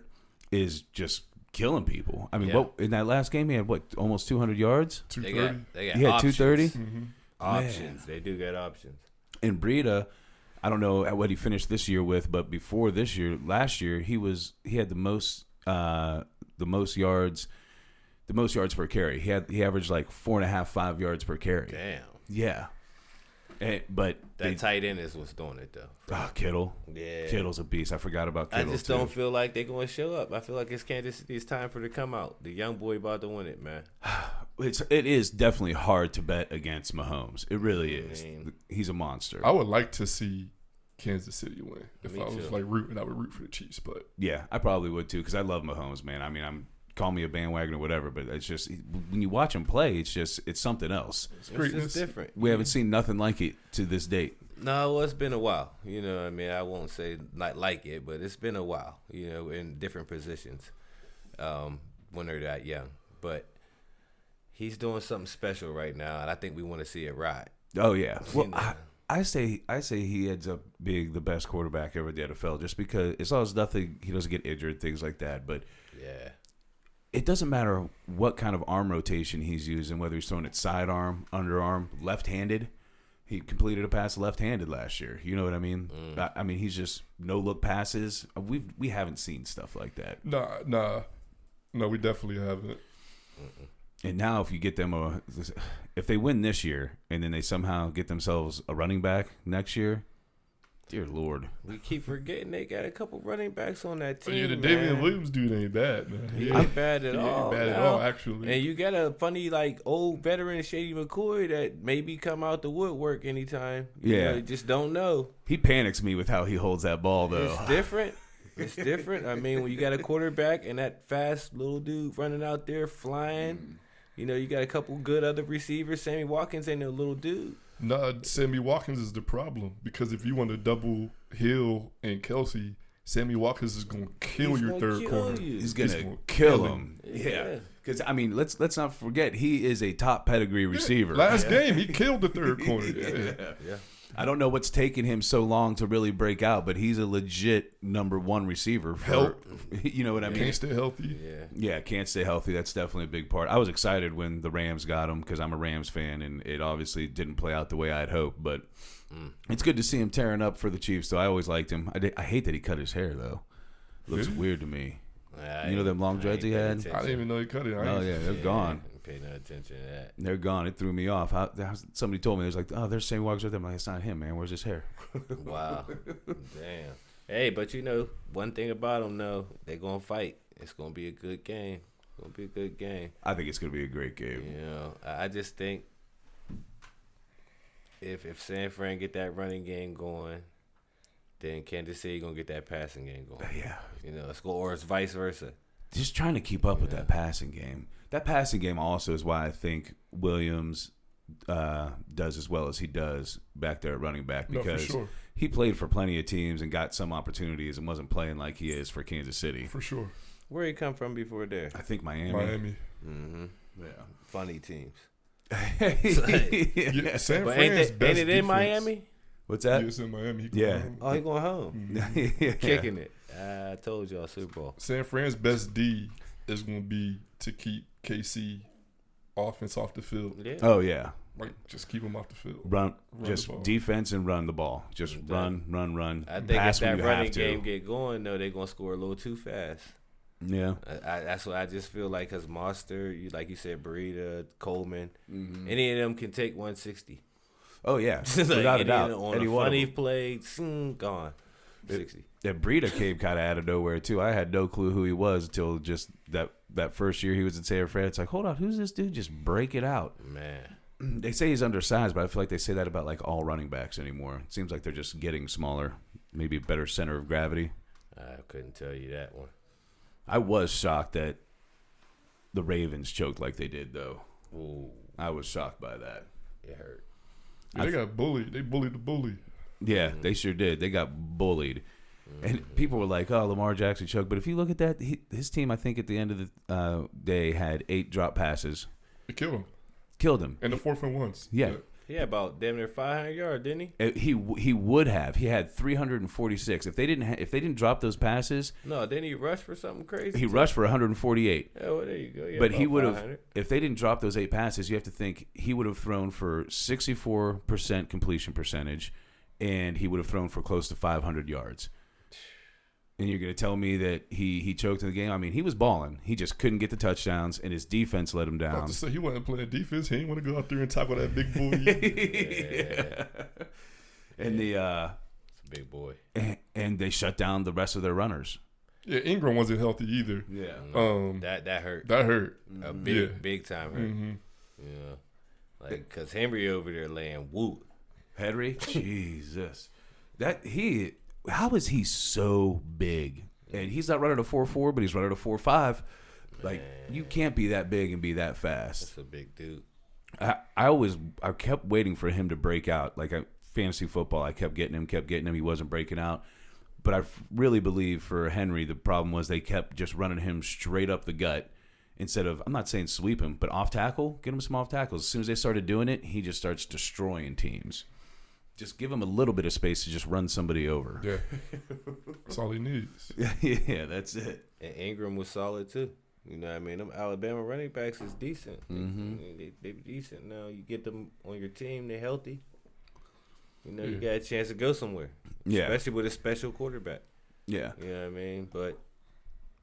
is just killing people. I mean, what in that last game he had almost 200 yards. 230. They got he had 230. Mm-hmm. Options. They do get options. And Breida, I don't know what he finished this year with, but before this year, last year he had the most yards per carry. He averaged like 4.5, 5 yards per carry. Damn. Yeah. But that tight end is what's doing it though. Kittle. Yeah. Kittle's a beast. I forgot about Kittle. I just don't feel like they're going to show up. I feel like it's Kansas City's time for it to come out. The young boy about to win it, man. It is definitely hard to bet against Mahomes. It really is. He's a monster. I would like to see Kansas City win. If I was rooting, I would root for the Chiefs. But yeah, I probably would too because I love Mahomes, man. I mean, call me a bandwagon or whatever, but it's just when you watch him play, it's something else. It's different. We haven't seen nothing like it to this date. No, well, it's been a while. You know what I mean? I won't say not like it, but it's been a while, in different positions when they're that young. But he's doing something special right now, and I think we want to see it ride. Oh, yeah. Well, I say he ends up being the best quarterback ever in the NFL just because as long as he doesn't get injured, things like that. But yeah. It doesn't matter what kind of arm rotation he's using, whether he's throwing it sidearm, underarm, left-handed. He completed a pass left-handed last year. You know what I mean? I mean, he's just no-look passes. We haven't seen stuff like that. No, we definitely haven't. And now if you get them if they win this year and then they somehow get themselves a running back next year, dear Lord. We keep forgetting they got a couple running backs on that team. Yeah, the Damian Williams dude ain't bad, man. He ain't bad at all. He ain't bad at all, actually. And you got a funny, old veteran Shady McCoy that maybe come out the woodwork anytime. You just don't know. He panics me with how he holds that ball, though. It's different. It's different. I mean, when you got a quarterback and that fast little dude running out there flying, you got a couple good other receivers. Sammy Watkins ain't no little dude. No, Sammy Watkins is the problem because if you want to double Hill and Kelsey, Sammy Watkins is going to kill your third corner. He's going to kill him. Yeah. Because, I mean, let's not forget, he is a top pedigree receiver. Last game, he killed the third corner. Yeah. I don't know what's taken him so long to really break out, but he's a legit number one receiver. You know what I mean? Can't stay healthy. Yeah, can't stay healthy. That's definitely a big part. I was excited when the Rams got him because I'm a Rams fan, and it obviously didn't play out the way I'd hoped. But it's good to see him tearing up for the Chiefs, though. I always liked him. I hate that he cut his hair, though. Looks weird to me. You know them long dreads he had? I didn't even know he cut it. Oh, yeah, they're gone. Pay no attention to that. They're gone. It threw me off. Somebody told me, it was like, oh, there's Sammy Watkins right there. I'm like, it's not him, man. Where's his hair? Wow. Damn. Hey, but one thing about them, though, they're going to fight. It's going to be a good game. It's going to be a good game. I think it's going to be a great game. I just think if San Fran get that running game going, then Kansas City going to get that passing game going. Yeah. Or it's vice versa. Just trying to keep up with that passing game. That passing game also is why I think Williams does as well as he does back there at running back, because he played for plenty of teams and got some opportunities and wasn't playing like he is for Kansas City. For sure. Where he come from before there? I think Miami. Mm-hmm. Yeah. Funny teams. San But Fran's ain't best it in Miami? What's that? It's in Miami. Yeah. He going home. Yeah. Kicking it. I told y'all Super Bowl. San Fran's best D is going to be to keep KC offense off the field. Yeah. Oh, yeah. Like, just keep them off the field. Run just the ball. defense and run the ball. Just run. I think Pass if that when you running have to. game get going, though, they're going to score a little too fast. Yeah. That's what I just feel like, because Monster, like you said, Burita, Coleman, any of them can take 160. Oh, yeah. Like Without a doubt. On Any a one of funny them. play, gone. 60. That Breida came kind of out of nowhere, too. I had no clue who he was until just that first year he was in San Fran. It's like, hold on, who's this dude? Just break it out. Man. They say he's undersized, but I feel like they say that about like all running backs anymore. It seems like they're just getting smaller, maybe a better center of gravity. I couldn't tell you that one. I was shocked that the Ravens choked like they did, though. Ooh, I was shocked by that. it hurt. Yeah, they got bullied. They bullied the bully. Yeah, they sure did. They got bullied. And people were like, oh, Lamar Jackson choked. But if you look at that, his team, I think at the end of the day, had 8 drop passes. They killed him. Killed him. And the 4th and 1s. Yeah. He had about damn near 500 yards, didn't he? He would have. He had 346. If they didn't drop those passes, No, didn't he rush for something crazy? he rushed for 148. Yeah, well, there you go. But he would have, 500. if they didn't drop those 8 passes, you have to think he would have thrown for 64% completion percentage, and he would have thrown for close to 500 yards. And you're going to tell me that he choked in the game? I mean, he was balling. He just couldn't get the touchdowns, and his defense let him I was down. about to say, he wasn't playing defense. He didn't want to go out there and tackle that big boy. Yeah. And It's a big boy. and they shut down the rest of their runners. Yeah, Ingram wasn't healthy either. Yeah. That hurt. That hurt. A Yeah. big time hurt. Mm-hmm. Yeah. Like, because Henry over there laying whoop. Henry, Jesus, how is he so big? And he's not running a 4.4, but he's running a 4.5. Like, you can't be that big and be that fast. That's a big dude. I kept waiting for him to break out. Like fantasy football, I kept getting him. He wasn't breaking out. But I really believe for Henry, the problem was they kept just running him straight up the gut instead of, I'm not saying sweep him, but off tackle, get him some off tackles. As soon as they started doing it, he just starts destroying teams. Just give him a little bit of space to just run somebody over. Yeah. That's all he needs. Yeah, that's it. And Ingram was solid, too. You know what I mean? Them Alabama running backs is decent. They decent now. You get them on your team, they're healthy. You got a chance to go somewhere. Yeah. Especially with a special quarterback. Yeah. You know what I mean? But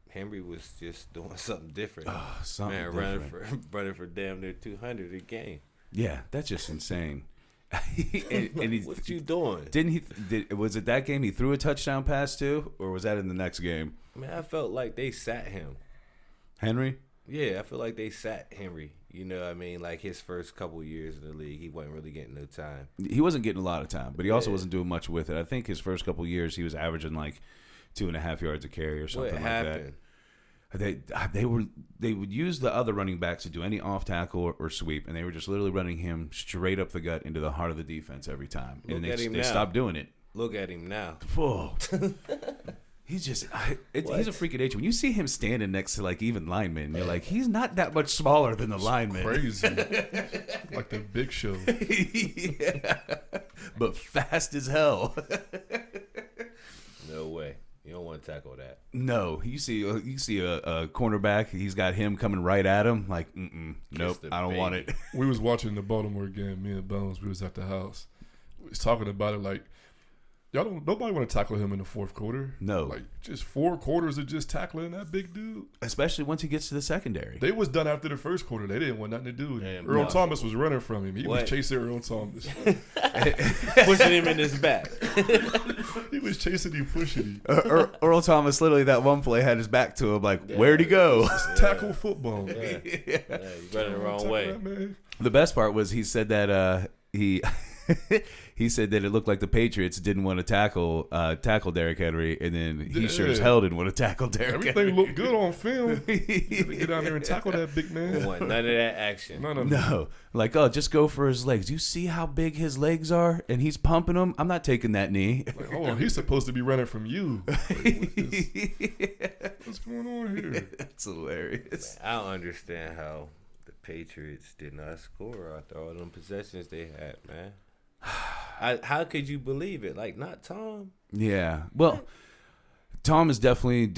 Henry was just doing something different. Something Man, different. running for damn near 200 a game. Yeah, that's just insane. What you doing? Was it that game he threw a touchdown pass too, or was that in the next game? Man, I felt like they sat him. Henry? Yeah, I feel like they sat Henry. You know what I mean? Like his first couple years in the league, he wasn't really getting no time. He wasn't getting a lot of time, but he also wasn't doing much with it. I think his first couple years he was averaging like 2.5 yards a carry or something What like happened? that. They would use the other running backs to do any off tackle or sweep, and they were just literally running him straight up the gut into the heart of the defense every time. Look And at him they now. stopped doing it. Look at him now. Whoa. He's just he's a freak of nature. When you see him standing next to like even linemen, you're like, he's not that much smaller than the linemen. Crazy. Like the Big Show. Yeah. But fast as hell. No way. You don't want to tackle that. No, you see a cornerback. He's got him coming right at him. Like, nope, the I don't want it. We was watching the Baltimore game. Me and Bones, we was at the house. We was talking about it like Nobody want to tackle him in the fourth quarter. No. Like, just 4 quarters of just tackling that big dude. Especially once he gets to the secondary. They was done after the first quarter. They didn't want nothing to do with him. Yeah, Earl Thomas was running from him. He was chasing Earl Thomas. Pushing him in his back. He was chasing him, pushing him. Earl Thomas literally that one play had his back to him like, where'd he go? It's tackle football. Yeah, you running the wrong way. That, The best part was he said that he said that it looked like the Patriots didn't want to tackle Derrick Henry, and then he sure as hell didn't want to tackle Derrick Henry. Everything looked good on film. Get out there and tackle that big man. Don't want none of that action. No. Like, oh, just go for his legs. You see how big his legs are? And he's pumping them? I'm not taking that knee. Like, hold on, he's supposed to be running from you. Like, what's going on here? That's hilarious. Man, I don't understand how the Patriots did not score after all them possessions they had, man. How could you believe it? Like, not Tom. Yeah. Well, Tom is definitely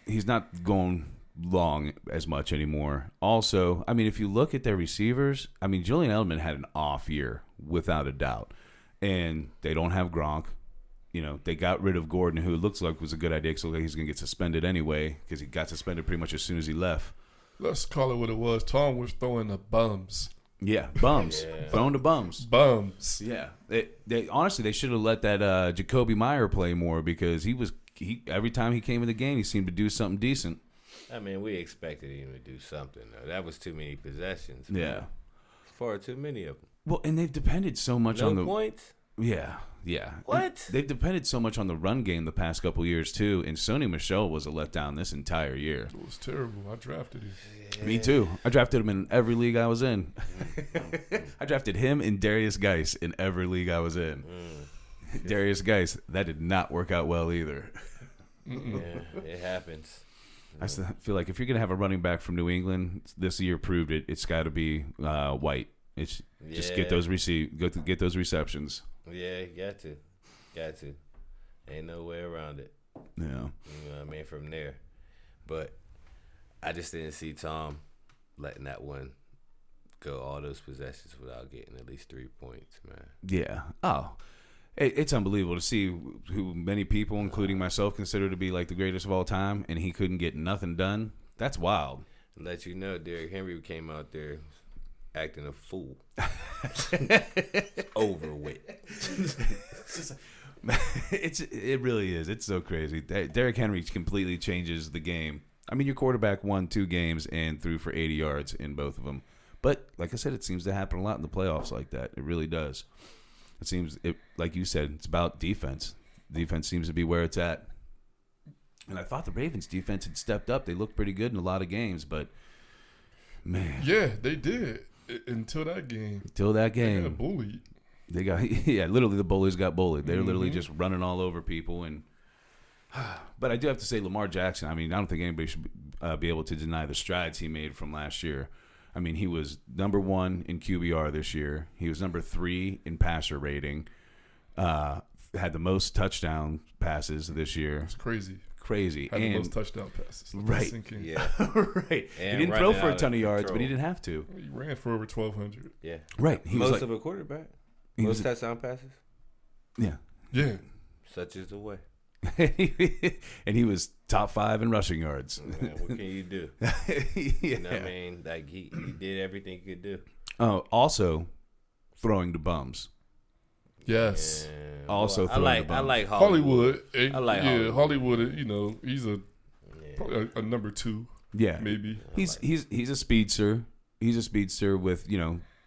he's not going long as much anymore. Also, I mean, if you look at their receivers, I mean, Julian Edelman had an off year, without a doubt. And they don't have Gronk. You know, they got rid of Gordon, who looks like was a good idea because he's going to get suspended anyway because he got suspended pretty much as soon as he left. Let's call it what it was. Tom was throwing the bums. Yeah, bums. Throwing the bums. Bums. Yeah. They honestly, they should have let that Jacoby Meyer play more because he every time he came in the game, he seemed to do something decent. I mean, we expected him to do something, though. That was too many possessions. Man. Yeah. Far too many of them. Well, and they've depended so much on the points. Yeah. What? They've depended so much on the run game the past couple years too, and Sony Michel was a letdown this entire year. It was terrible. I drafted him. Yeah. Me too. I drafted him in every league I was in. I drafted him and Darius Geis in every league I was in. Darius Geis, that did not work out well either. Yeah, it happens. I feel like if you're gonna have a running back from New England, this year proved it. It's got to be White. It's just get those get those receptions. Yeah, got to. Ain't no way around it. Yeah. You know what I mean? From there. But I just didn't see Tom letting that one go all those possessions without getting at least 3 points, man. Yeah. Oh, it's unbelievable to see who many people, including myself, consider to be like the greatest of all time, and he couldn't get nothing done. That's wild. Let you know, Derrick Henry came out there acting a fool. Over with. It really is. It's so crazy. Derrick Henry completely changes the game. I mean, your quarterback won 2 games and threw for 80 yards in both of them. But like I said, it seems to happen a lot in the playoffs like that. It really does. It seems, like you said, it's about defense. Defense seems to be where it's at. And I thought the Ravens' defense had stepped up. They looked pretty good in a lot of games, but man. Yeah, they did. Until that game. They got bullied. They got literally the bullies got bullied. They're literally just running all over people. And but I do have to say, Lamar Jackson. I mean, I don't think anybody should be able to deny the strides he made from last year. I mean, he was number 1 in QBR this year. He was number 3 in passer rating. Had the most touchdown passes this year. It's crazy. Had the most touchdown passes. Right. Yeah. Right. And he didn't throw for a ton of yards, but he didn't have to. He ran for over 1,200. Yeah. Right. He most was of a quarterback. He Most was, touchdown passes. Yeah. Yeah. Such is the way. And he was top 5 in rushing yards. Man, what can you do? Yeah. You know what I mean? Like, he did everything he could do. Oh, also throwing to bums. Yes. And, Also well, throwing to bums. I like Hollywood. I like Hollywood. You know, he's probably a number 2. Yeah. Maybe. He's a speedster. He's a speedster with,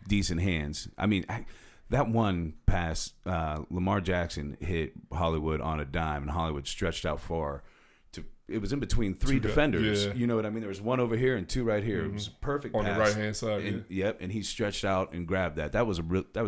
decent hands. I mean, that one pass, Lamar Jackson hit Hollywood on a dime, and Hollywood stretched out far. It was in between 3 defenders. Yeah. You know what I mean? There was 1 over here and 2 right here. It was a perfect on pass. the right hand side. And, yep, and he stretched out and grabbed that. That was a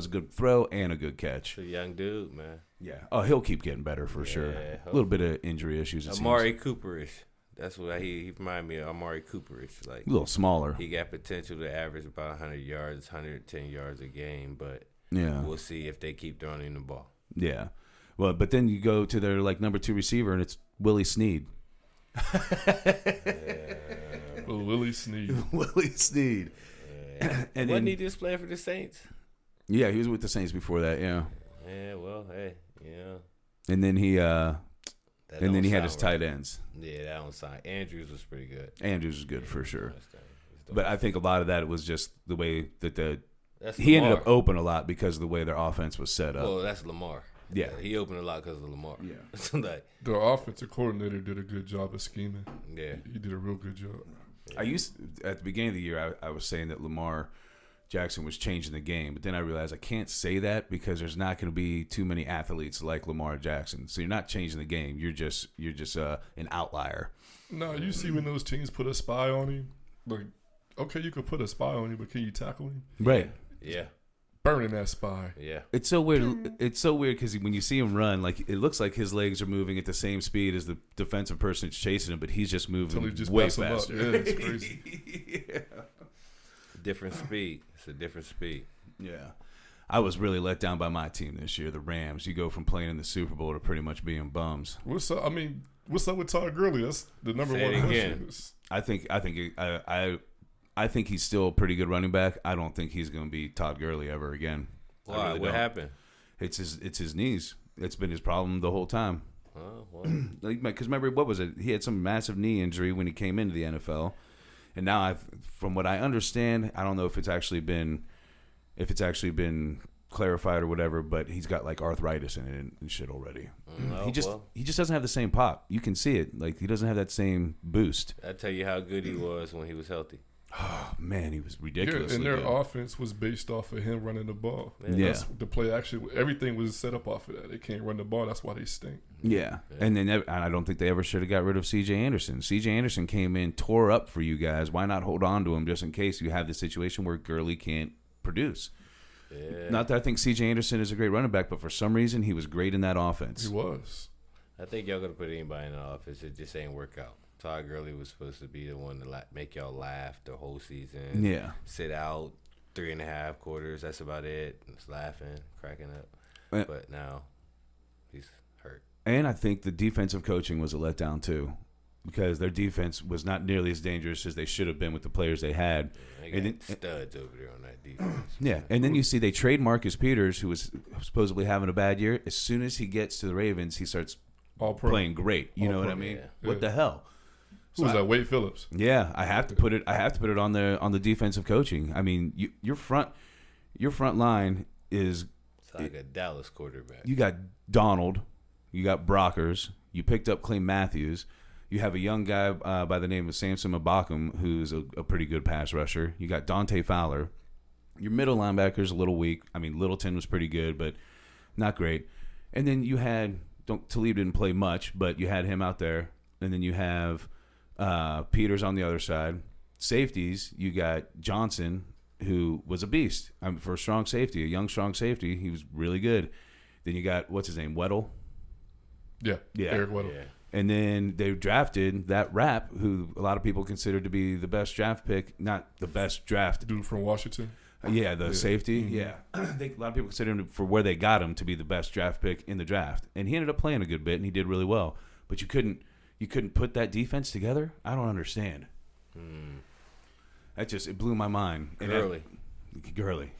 good throw and a good catch. It's a young dude, man. Yeah. Oh, he'll keep getting better for sure. A little bit of injury issues. Amari Cooperish. That's what he reminded me of. Amari Cooperish, like a little smaller. He got potential to average about 100 yards, 110 yards a game, but we'll see if they keep throwing him the ball. Yeah. Well, but then you go to their number 2 receiver, and it's Willie Snead. Willie Snead. Willie Snead. And wasn't he just playing for the Saints? Yeah, he was with the Saints before that. Yeah. Yeah. Well, hey, And then he That and then don't he had his sound tight right. ends. Yeah, that don't sound. Andrews was pretty good. Andrews was good for sure. He's But I think a lot of that was just the way that That's he ended Lamar. up open a lot because of the way their offense was set up. Well, that's Lamar. Yeah. He opened a lot because of Lamar. Yeah. So, like, The offensive coordinator did a good job of scheming. yeah. He did a real good job. At the beginning of the year, I was saying that Lamar Jackson was changing the game, but then I realized I can't say that because there's not going to be too many athletes like Lamar Jackson. So you're not changing the game. You're just an outlier. No, you see when those teams put a spy on him, like, okay, you could put a spy on him, but can you tackle him? Right. Yeah. Burning that spy. Yeah. It's so weird. It's so weird because when you see him run, like it looks like his legs are moving at the same speed as the defensive person that's chasing him, but he's just moving Until he just way pass him up. faster. Yeah, it's crazy. Yeah. Different speed. It's a different speed. Yeah. I was really let down by my team this year, the Rams. You go from playing in the Super Bowl to pretty much being bums. What's up? I mean, what's up with Todd Gurley? That's the number Say it one again. question. I think he's still a pretty good running back. I don't think he's going to be Todd Gurley ever again. I Why? really What don't. happened? It's his knees. It's been his problem the whole time. Oh, well. Because remember, what was it? He had some massive knee injury when he came into the NFL, and now from what I understand, I don't know if it's actually been clarified or whatever, but he's got like arthritis in it and shit already. Oh, he just doesn't have the same pop. You can see it. Like he doesn't have that same boost. I tell you how good he was when he was healthy. Oh man, he was Yeah, ridiculous. and their offense was based off of him running the ball. Yeah. That's the play actually. Everything was set up off of that. They can't run the ball. That's why they stink. Yeah. And then and I don't think they ever should have got rid of C.J. Anderson. C.J. Anderson came in, tore up for you guys. Why not hold on to him just in case you have the situation where Gurley can't produce? Yeah. Not that I think C.J. Anderson is a great running back, but for some reason he was great in that offense. He was. I think y'all gonna put anybody in the office. It just ain't work out. Todd Gurley was supposed to be the one to make y'all laugh the whole season. Yeah. Sit out 3.5 quarters. That's about it. Just laughing, cracking up. Yeah. But now he's hurt. And I think the defensive coaching was a letdown too, because their defense was not nearly as dangerous as they should have been with the players they had. They And got then- studs over there on that defense. Yeah, and then you see they trade Marcus Peters, who was supposedly having a bad year. As soon as he gets to the Ravens, he starts All pro. playing great. You All know what pro, I mean? yeah. What the hell? Who was that? Wade Phillips. Yeah, I have to put it on the defensive coaching. I mean, your front line is It's like a Dallas quarterback. you got Donald, you got Brockers, you picked up Clay Matthews, you have a young guy by the name of Samson Mbakum who's a pretty good pass rusher. You got Dante Fowler. Your middle linebacker's a little weak. I mean, Littleton was pretty good, but not great. And then you had Talib didn't play much, but you had him out there. And then you have Peters on the other side. Safeties, you got Johnson, who was a beast. For a strong safety, a young strong safety, he was really good. Then you got, what's his name, Weddle? Yeah. Yeah. Eric Weddle. Yeah. And then they drafted that Rap, who a lot of people consider to be the best draft pick. Not the best draft. Dude from Washington. Yeah, the safety. Mhm. Yeah. I think a lot of people consider him, for where they got him, to be the best draft pick in the draft. And he ended up playing a good bit, and he did really well. But you couldn't put that defense together? I don't understand. It blew my mind. Gurley. Gurley.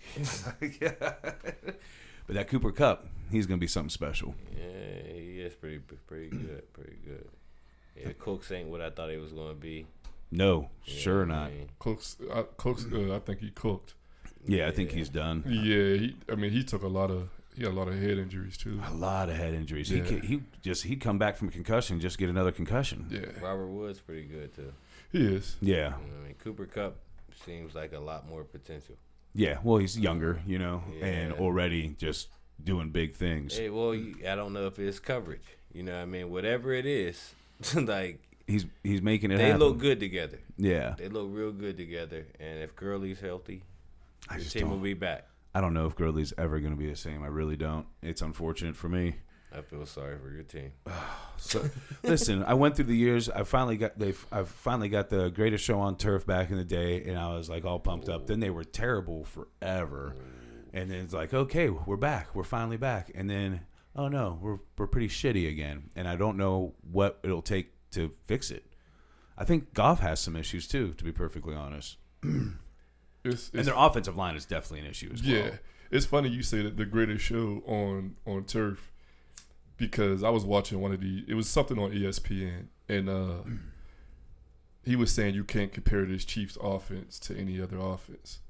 Yeah. But that Cooper Kupp, he's going to be something special. Yeah, he is pretty good. Pretty good. Yeah, Cooks ain't what I thought he was going to be. No, Yeah, sure I not. mean, Cooks. I think he cooked. Yeah, I think he's done. Yeah. He took he had a lot of head injuries too. A lot of head injuries. Yeah. He'd come back from a concussion, just get another concussion. Yeah. Robert Woods pretty good too. He is. Yeah. You know what I mean, Cooper Kupp seems like a lot more potential. Yeah. Well, he's younger, and Yeah. already just doing big things. Hey, well, I don't know if it's coverage. You know what I mean? Whatever it is, like He's making it they happen. look good together. Yeah. They look real good together. And if Gurley's healthy, I the just team will don't. be back. I don't know if Gurley's ever going to be the same. I really don't. It's unfortunate for me. I feel sorry for your team. So, listen, I went through the years. I finally got the Greatest Show on Turf back in the day, and I was like all pumped up. Then they were terrible forever, and then it's like, okay, we're back. We're finally back. And then, oh no, we're pretty shitty again. And I don't know what it'll take to fix it. I think Goff has some issues too, to be perfectly honest. It's And their offensive line is definitely an issue as well. yeah. It's funny you say that the Greatest Show on turf. because I was watching it was something on ESPN, and he was saying you can't compare this Chiefs offense to any other offense.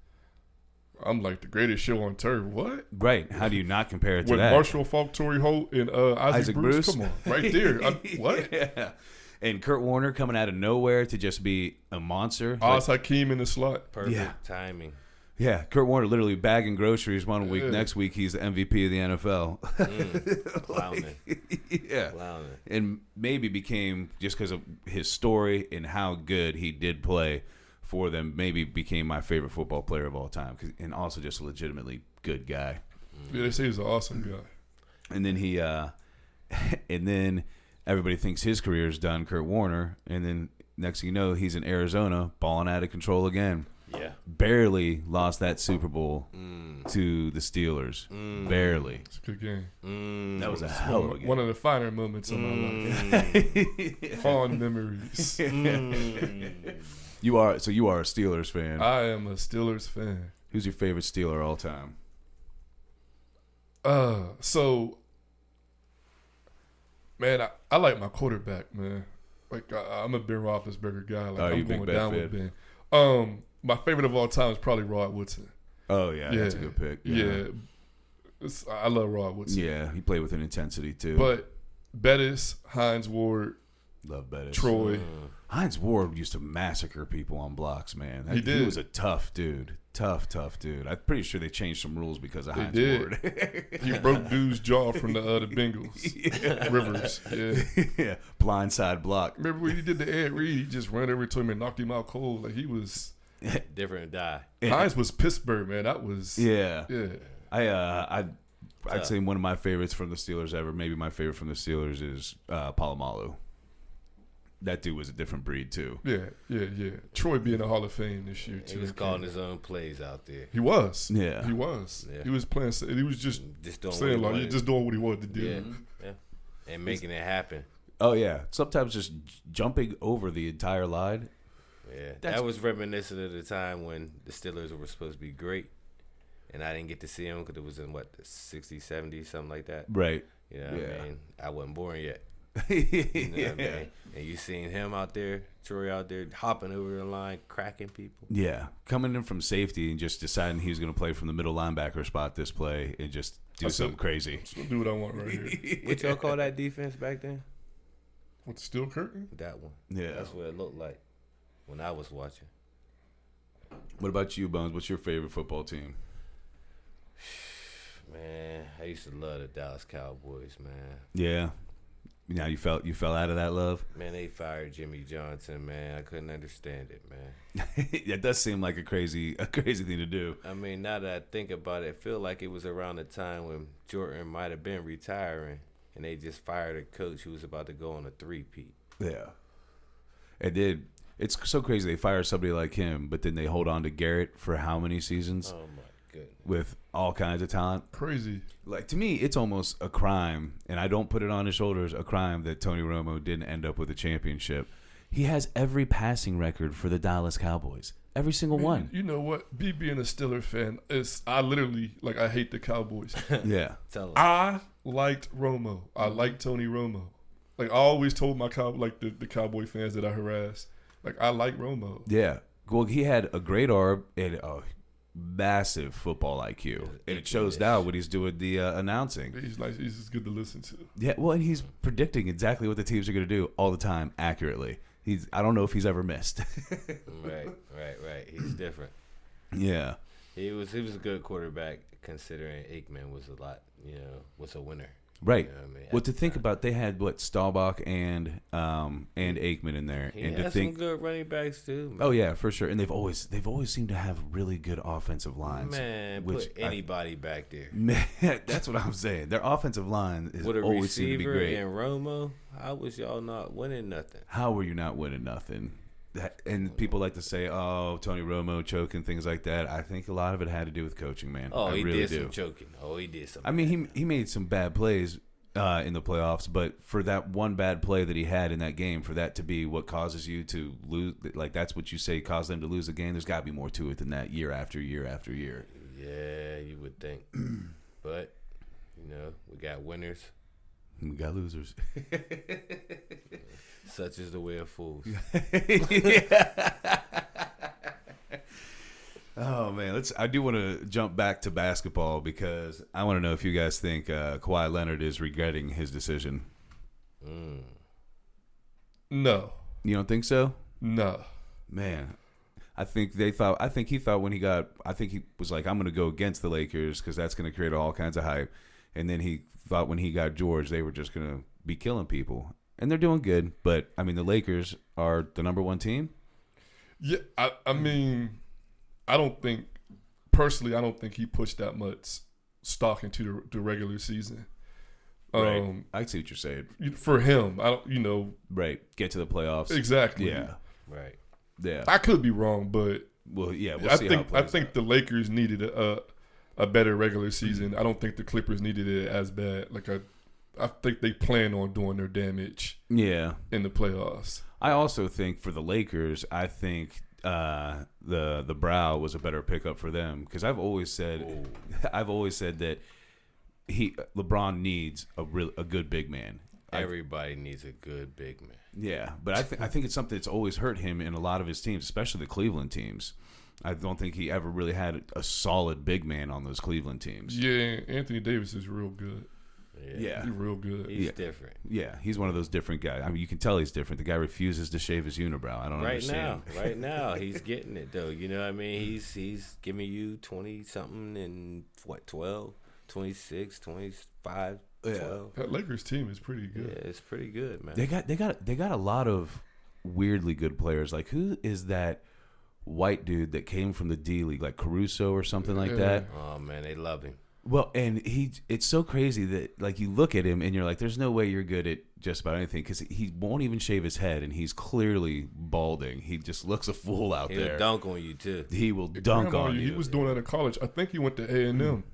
I'm like, the greatest show on turf. What? Right. How do you not compare it to With that? Marshall Faulk, Torrey Holt, and Isaac Bruce? Come on. Right there. What? Yeah. And Kurt Warner coming out of nowhere to just be a monster. Oz Hakeem in the slot. Perfect timing. Yeah, Kurt Warner literally bagging groceries one week. Next week, he's the MVP of the NFL. Clowning. Yeah. Clowning. And maybe became, just because of his story and how good he did play for them, maybe became my favorite football player of all time. And also just a legitimately good guy. Yeah, they say he's an awesome guy. And then and then everybody thinks his career is done, Kurt Warner. And then next thing you know, he's in Arizona, balling out of control again. Yeah. Barely lost that Super Bowl to the Steelers. Barely. It's a good game. That was a hell of a game. One of the finer moments of my life. Fond memories. You are a Steelers fan. I am a Steelers fan. Who's your favorite Steeler all time? So, man, I like my quarterback, man. Like, I'm a Ben Roethlisberger guy. Like, I'm going down with Ben. My favorite of all time is probably Rod Woodson. Oh, yeah. That's a good pick. Yeah. I love Rod Woodson. Yeah, he played with an intensity, too. But Bettis, Hines Ward, love Bettis. Troy. Hines Ward used to massacre people on blocks, man. He did. He was a tough dude. Tough dude. I'm pretty sure they changed some rules because of Hines Ward. He broke dude's jaw from the Bengals. Yeah. Rivers. Yeah. Yeah. Blindside block. Remember when he did the Ed Reed? He just ran over to him and knocked him out cold. Like, he was... Different die. Hines was Pittsburgh, man. That was... Yeah. Yeah. I'd say one of my favorites from the Steelers ever, maybe my favorite from the Steelers is Palomalu. That dude was a different breed, too. Yeah. Troy being in the Hall of Fame this year, too. He was calling his own plays out there. He was. Yeah. He was. Yeah. He was playing... He was just doing saying, like, just doing what he wanted to do. Yeah. And making it happen. Oh, yeah. Sometimes just jumping over the entire line. Yeah. That was reminiscent of the time when the Steelers were supposed to be great. And I didn't get to see him because it was in, the 60s, 70s, something like that. Right. You know what I mean? I wasn't born yet. You know what I mean? And you seen him out there, Troy out there, hopping over the line, cracking people. Yeah. Coming in from safety and just deciding he was going to play from the middle linebacker spot this play and just do something crazy. Just do what I want right here. What y'all call that defense back then? With the steel curtain? That one. Yeah. That's what it looked like when I was watching. What about you, Bones? What's your favorite football team? Man, I used to love the Dallas Cowboys, man. Yeah. Now you fell out of that love? Man, they fired Jimmy Johnson, man. I couldn't understand it, man. It does seem like a crazy thing to do. I mean, now that I think about it, I feel like it was around the time when Jordan might have been retiring, and they just fired a coach who was about to go on a three-peat. Yeah. It did. It's so crazy. They fire somebody like him, but then they hold on to Garrett for how many seasons? Oh, my goodness. With all kinds of talent. Crazy. Like, to me, it's almost a crime, and I don't put it on his shoulders, a crime that Tony Romo didn't end up with a championship. He has every passing record for the Dallas Cowboys. Every single one. You know what? Me being a Steelers fan, I literally, like, I hate the Cowboys. Yeah. Tell him. I liked Romo. I liked Tony Romo. Like, I always told my the Cowboy fans that I harassed, like, I like Romo. Yeah. Well, he had a great arm and a massive football IQ. And it shows now when he's doing the announcing. He's nice. He's just good to listen to. Yeah, well, and he's predicting exactly what the teams are going to do all the time accurately. I don't know if he's ever missed. Right. He's different. Yeah. He was a good quarterback considering Aikman was was a winner. Right. You know what I mean? Well, to think about, they had Staubach and Aikman in there, He and had to think, some good running backs too. Man. oh yeah, for sure. And they've always seemed to have really good offensive lines. Man, put anybody back there. Man, that's what I'm saying. Their offensive line is With a always seemed to be receiver great. and Romo, how was y'all not winning nothing? How were you not winning nothing? And people like to say, "Oh, Tony Romo choking," things like that. I think a lot of it had to do with coaching, man. Oh, I he really did do. some choking. Oh, he did some. I mean, he made some bad plays in the playoffs, but for that one bad play that he had in that game, for that to be what causes you to lose, like that's what you say caused them to lose the game. There's got to be more to it than that. Year after year after year. Yeah, you would think, but we got winners. We got losers. Such is the way of fools. Oh man, I do want to jump back to basketball because I want to know if you guys think Kawhi Leonard is regretting his decision. No. You don't think so? No. Man, I think he thought he was like, I'm going to go against the Lakers because that's going to create all kinds of hype. And then he thought when he got George, they were just going to be killing people. And they're doing good. But, I mean, the Lakers are the number one team. Yeah, I mean, I don't think he pushed that much stock into the regular season. Right. I see what you're saying. For him, I don't, Right. Get to the playoffs. Exactly. Yeah. Right. Yeah. I could be wrong, but well, yeah, we'll see how it plays I think out. the Lakers needed a better regular season. I don't think the Clippers needed it as bad. Like I think they plan on doing their damage. Yeah. In the playoffs. I also think for the Lakers, I think the Brow was a better pickup for them because I've always said that LeBron needs a good big man. Everybody needs a good big man. Yeah, but I think it's something that's always hurt him in a lot of his teams, especially the Cleveland teams. I don't think he ever really had a solid big man on those Cleveland teams. Yeah, Anthony Davis is real good. Yeah. He's real good. He's different. Yeah, he's one of those different guys. I mean, you can tell he's different. The guy refuses to shave his unibrow. I don't understand. Right now, he's getting it, though. You know what I mean? He's giving you 20-something and, 12, 26, 25, 12. That Lakers team is pretty good. Yeah, it's pretty good, man. They got a lot of weirdly good players. Like, who is that white dude that came from the D League, like Caruso or something like that? Oh, man, they love him. Well, and it's so crazy that, like, you look at him and you're like, there's no way you're good at just about anything because he won't even shave his head and he's clearly balding. He just looks a fool out there. He'll dunk on you, too. He will dunk on you. He was doing that in college. I think he went to A&M. And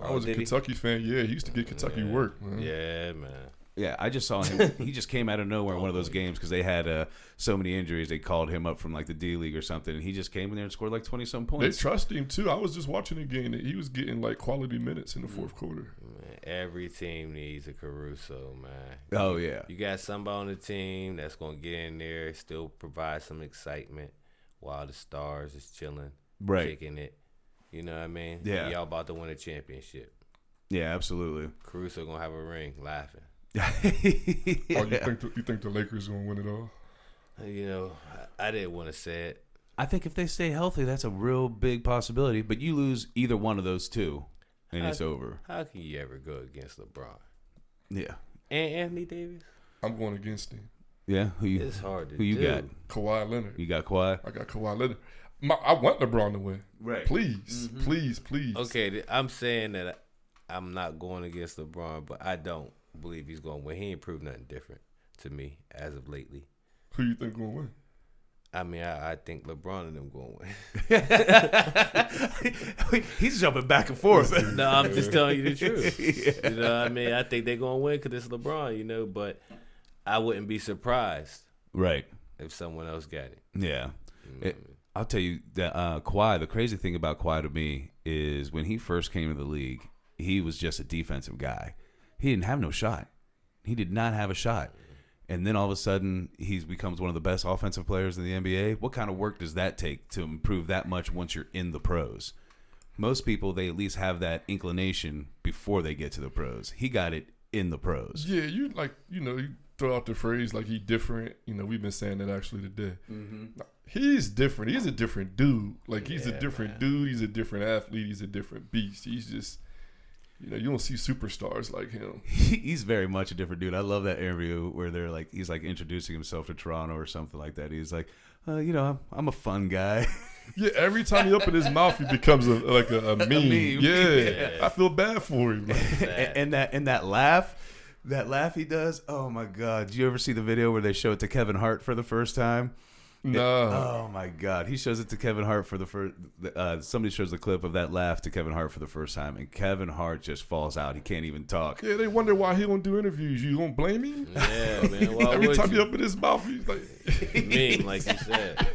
I was a Kentucky fan. Yeah, he used to get Kentucky work, man. Yeah, man. Yeah, I just saw him. He just came out of nowhere in one of those games because they had so many injuries. They called him up from like the D League or something, and he just came in there and scored like 20-some points. They trust him too. I was just watching the game. He was getting like quality minutes in the fourth quarter. Man, every team needs a Caruso, man. Oh yeah, you got somebody on the team that's gonna get in there, still provide some excitement while the stars is chilling, kicking it. You know what I mean? Yeah, y'all about to win a championship. Yeah, absolutely. Caruso gonna have a ring, laughing. Yeah. Oh, you think the Lakers gonna win it all? You know, I didn't want to say it. I think if they stay healthy, that's a real big possibility. But you lose either one of those two, and it's over. How can you ever go against LeBron? Yeah. And Anthony Davis? I'm going against him. Yeah, it's hard to do. Who you got? Kawhi Leonard. You got Kawhi? I got Kawhi Leonard. I want LeBron to win. Right. Please, please. Okay, I'm saying that I'm not going against LeBron, but I don't believe he's going to win. He ain't proved nothing different to me as of lately. Who you think going to win? I mean, I think LeBron and them going to win. He's jumping back and forth. No, I'm just telling you the truth. Yeah. You know what I mean? I think they're going to win because it's LeBron, you know, but I wouldn't be surprised if someone else got it. Yeah. I'll tell you that Kawhi, the crazy thing about Kawhi to me is when he first came to the league, he was just a defensive guy. He didn't have no shot. He did not have a shot. And then all of a sudden, he becomes one of the best offensive players in the NBA. What kind of work does that take to improve that much once you're in the pros? Most people, they at least have that inclination before they get to the pros. He got it in the pros. Yeah, you throw out the phrase like he different. You know, we've been saying that actually today. He's different. He's a different dude. Like, he's a different dude. He's a different athlete. He's a different beast. He's just, you don't see superstars like him. He's very much a different dude. I love that interview where he's like introducing himself to Toronto or something like that. He's like, I'm a fun guy. Yeah, every time he opens his mouth, he becomes a meme. Yeah, I feel bad for him. And that laugh. That laugh he does, oh my God. Did you ever see the video where they show it to Kevin Hart for the first time? No. Oh my God. He shows it to Kevin Hart for the first somebody shows the clip of that laugh to Kevin Hart for the first time, and Kevin Hart just falls out. He can't even talk. Yeah, they wonder why he don't do interviews. You don't blame him? Yeah, man. Every time he open his mouth, he's like meme, like you said.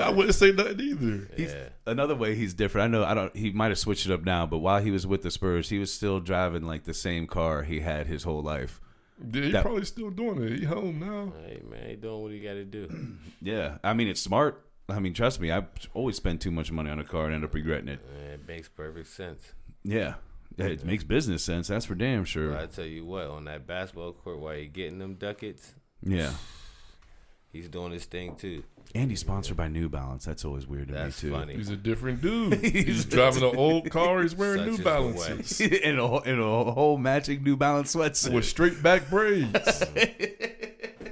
I wouldn't say nothing either. He's, another way he's different. I don't. He might have switched it up now, but while he was with the Spurs, he was still driving like the same car he had his whole life. Yeah, he probably still doing it. He home now. Hey man, he doing what he got to do. Yeah, I mean it's smart. I mean, trust me, I always spend too much money on a car and end up regretting it. It makes perfect sense. Yeah, it makes business sense. That's for damn sure. But I tell you what, on that basketball court, while he getting them ducats, yeah, he's doing his thing too. And he's sponsored by New Balance. That's always weird to That's me too. funny. He's a different dude. He's driving an old car. He's wearing New Balances in a whole matching New Balance sweatsuit with straight back braids.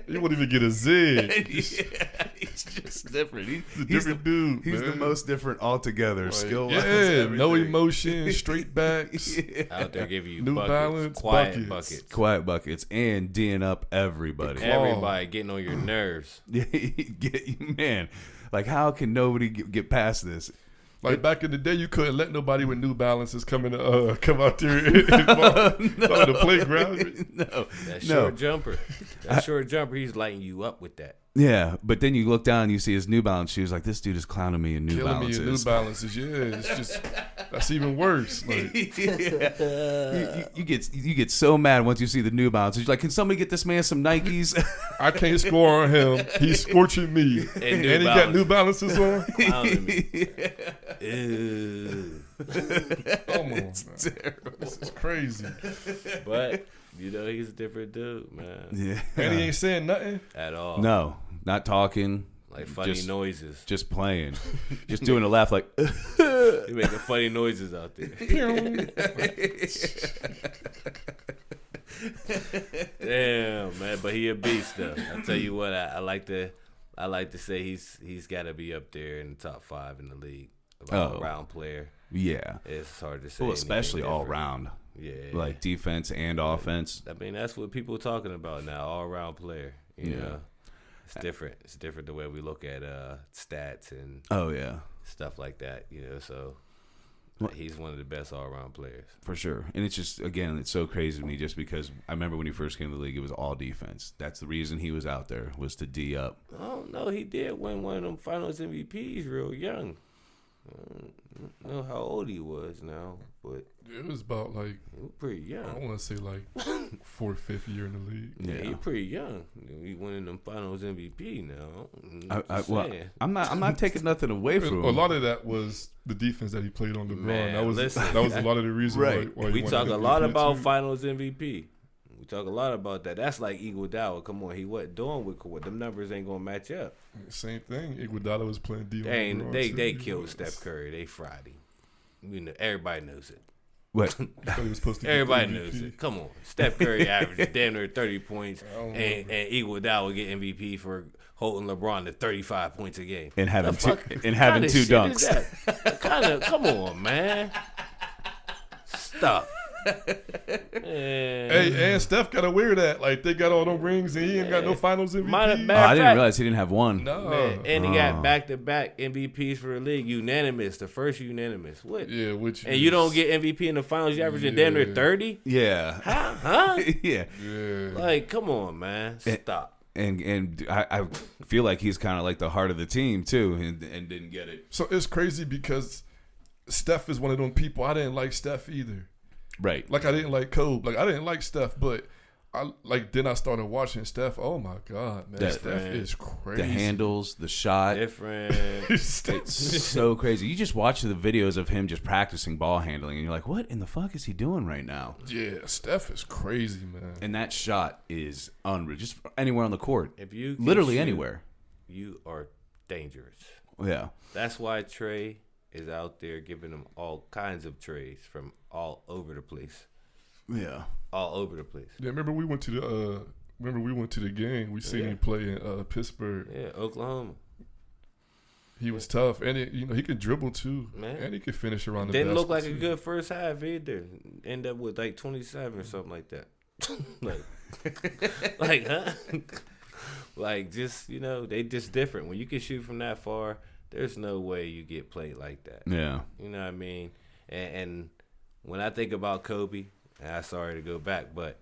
He won't even get a zig. Yeah, he's just different. He's a different dude. He's man. the most different altogether. Like, Skill, yeah, no emotion, straight backs. Yeah. Out there giving you New buckets, Balance quiet buckets. quiet buckets, and D'ing up everybody. Everybody getting on your nerves. Man, like how can nobody get past this? Like back in the day, you couldn't let nobody with New Balances come out there and on the playground. No, That short jumper. That short jumper, he's lighting you up with that. Yeah, but then you look down and you see his New Balance shoes. Like, this dude is clowning me in New Killing Balances. me in New Balances, yeah. It's just that's even worse. Like, yeah. you get so mad once you see the New Balances. You're like, can somebody get this man some Nikes? I can't score on him. He's scorching me, and he got New Balances on. Clowning me. Ew. Come on, man. Terrible. This is crazy. But you know he's a different dude, man. Yeah, And he ain't saying nothing At all. no, not talking. Like funny noises. Just playing, just doing a laugh like. He making funny noises out there. Damn, man, but he a beast though. I tell you what, I like to say he's got to be up there in the top 5 in the league. All round player. Yeah, It's hard to say. well, especially all different. round. Yeah, Like defense and offense. I mean, that's what people are talking about now. All around player. You know, it's different. It's different the way we look at stats and Oh yeah, stuff like that. You know, so he's one of the best all around players for sure. And it's just, again, it's so crazy to me just because I remember when he first came to the league, it was all defense. That's the reason he was out there, was to D up. I don't know. He did win one of them Finals MVPs real young. I don't know how old he was now, but it was about like he was pretty young. I want to say like 4th, 5th year in the league. Yeah, he pretty young. He winning them Finals MVP now. I'm not taking nothing away from him. A lot of that was the defense that he played on LeBron. Man, that was a lot of the reason Right. why We he talk won a the lot MVP about too. Finals MVP. We talk a lot about that. That's like Iguodala. Come on, he wasn't doing with Kawhi. Them numbers ain't gonna match up. Same thing. Iguodala was playing D. They killed Steph Curry. They fried him. You know, everybody knows it. What? He was supposed to get Everybody MVP. knows it. Come on, Steph Curry averaged damn near 30 points, I don't know. and Iguodala get MVP for holding LeBron to 35 points a game. And having The two fuck and having kinda two shit dunks. is that? Kind of. Come on, man. Stop. Hey, and Steph got to wear that. Like, they got all them rings, and he ain't got no Finals MVP. Matter Oh, of I didn't fact, realize he didn't have one. No. Man, and he got back-to-back MVPs for the league, unanimous, the first unanimous. What? Yeah, which And you don't get MVP in the finals, you averaging damn near 30? Yeah. Huh? Yeah. Yeah. Like, come on, man. Stop. And I feel like he's kind of like the heart of the team too, and didn't get it. So it's crazy because Steph is one of them people. I didn't like Steph either. Right. Like, I didn't like Kobe. Like, I didn't like Steph, but then I started watching Steph. Oh my God, man. Steph is crazy. The handles, the shot. Different. It's so crazy. You just watch the videos of him just practicing ball handling, and you're like, what in the fuck is he doing right now? Yeah, Steph is crazy, man. And that shot is unreal. Just anywhere on the court. If you can Literally shoot, anywhere. you are dangerous. Yeah. That's why Trey is out there giving them all kinds of trades from all over the place. Yeah. All over the place. Yeah, remember we went to the game. We seen him play in Pittsburgh. Yeah, Oklahoma. He was tough, and he could dribble too, Man. and he could finish around the Didn't look basket, like a too. good first half either. End up with like 27 or something like that. like, huh? Like, just, they just different. When you can shoot from that far, there's no way you get played like that. Yeah. You know what I mean? And when I think about Kobe, and I'm sorry to go back, but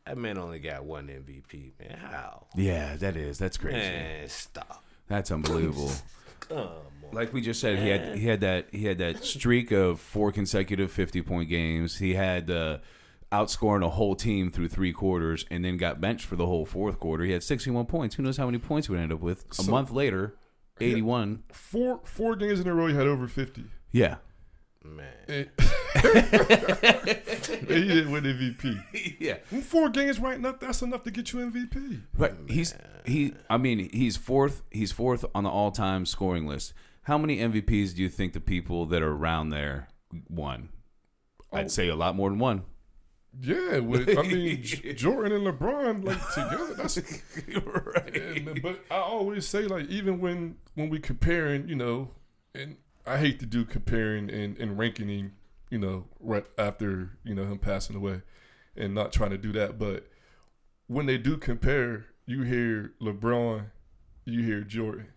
that man only got one MVP, man. How? Yeah, that's crazy. Man, stop. That's unbelievable. Come on. Like we just said, he had that streak of 4 consecutive 50-point games. He had outscoring a whole team through 3 quarters, and then got benched for the whole 4th quarter. He had 61 points. Who knows how many points he would end up with? A month later, 81. Four games in a row, he had over 50. Yeah. Man. He didn't win MVP. Yeah. 4 games right now, that's enough to get you MVP. But he's fourth. He's fourth on the all-time scoring list. How many MVPs do you think the people that are around there won? I'd say a lot more than one. Yeah, Jordan and LeBron together. That's right. Yeah, but I always say even when we comparing, and I hate to do comparing and ranking him, right after him passing away, and not trying to do that. But when they do compare, you hear LeBron, you hear Jordan.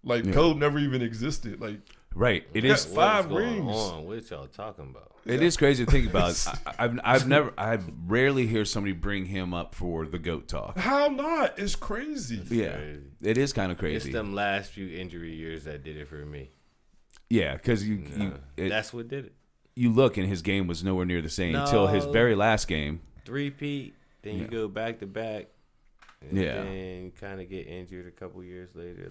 Kobe never even existed. Right. It is is 5 rings. What y'all talking about? It is crazy to think about. I rarely hear somebody bring him up for the GOAT talk. How not? It's crazy. Crazy. It is kind of crazy. It's them last few injury years that did it for me. Yeah, because that's what did it. You look, and his game was nowhere near the same until his very last game. 3-peat, then you go back to back, and Yeah. then kind of get injured a couple years later.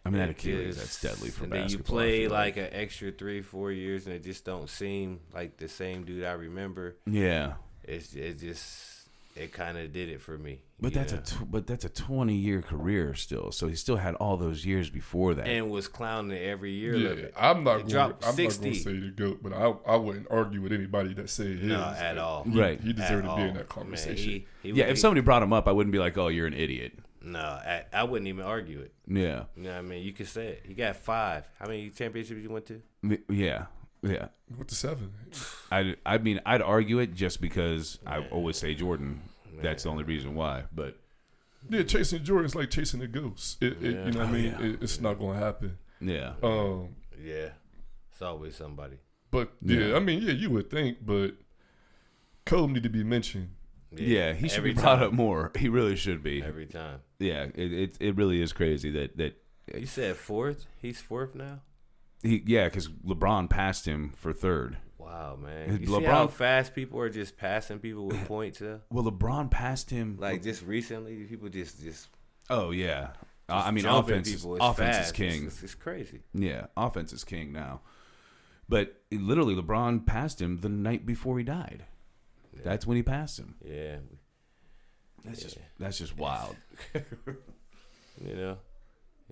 That Achilles, that's deadly for and basketball. Then you play an extra 3-4 years, and it just don't seem like the same dude I remember. Yeah, it kind of did it for me. But that's a 20-year career still. So he still had all those years before that, and was clowning it every year. Yeah, I'm not going to say 60. the GOAT, but I wouldn't argue with anybody that said his. No, at all. Right. He deserved to be in that conversation. Man, if somebody brought him up, I wouldn't be like, "Oh, you're an idiot." No, I wouldn't even argue it. Yeah. You know what I mean? You could say it. He got 5. How many championships you went to? Yeah. What the 7? I'd argue it just because I always say Jordan. That's the only reason why. But yeah, chasing Jordan is like chasing a ghost. You know what I mean? It's not going to happen. Yeah. Yeah. It's always somebody. But you would think, but Kobe need to be mentioned. Yeah, he should be brought up more. He really should be. Every time. Yeah, it really is crazy that You said 4th? He's 4th now? Because LeBron passed him for 3rd. Wow, man. You see how fast people are just passing people with points? Well, LeBron passed him. Just recently, people just oh, yeah. Offense is king. It's crazy. Yeah, offense is king now. But literally, LeBron passed him the night before he died. Yeah. That's when he passed him. Yeah. That's just wild.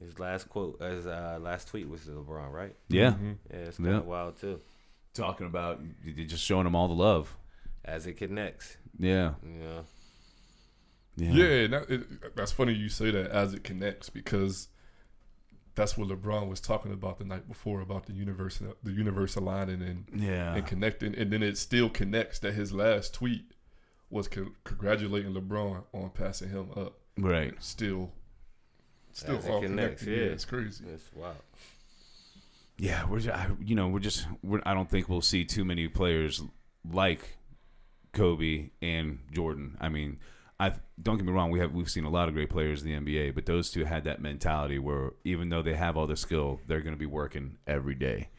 His last last tweet was to LeBron, right? Yeah. Mm-hmm. Yeah, it's kind of wild too. Talking about just showing him all the love as it connects. Yeah. Yeah. That's funny you say that, as it connects, because that's what LeBron was talking about the night before, about the universe aligning and connecting, and then it still connects that his last tweet was congratulating LeBron on passing him up. Right. Still as all it connects. Yeah, it's crazy. It's wild. Yeah, I don't think we'll see too many players like Kobe and Jordan. I mean, don't get me wrong, we've seen a lot of great players in the NBA, but those two had that mentality where even though they have all the skill, they're going to be working every day,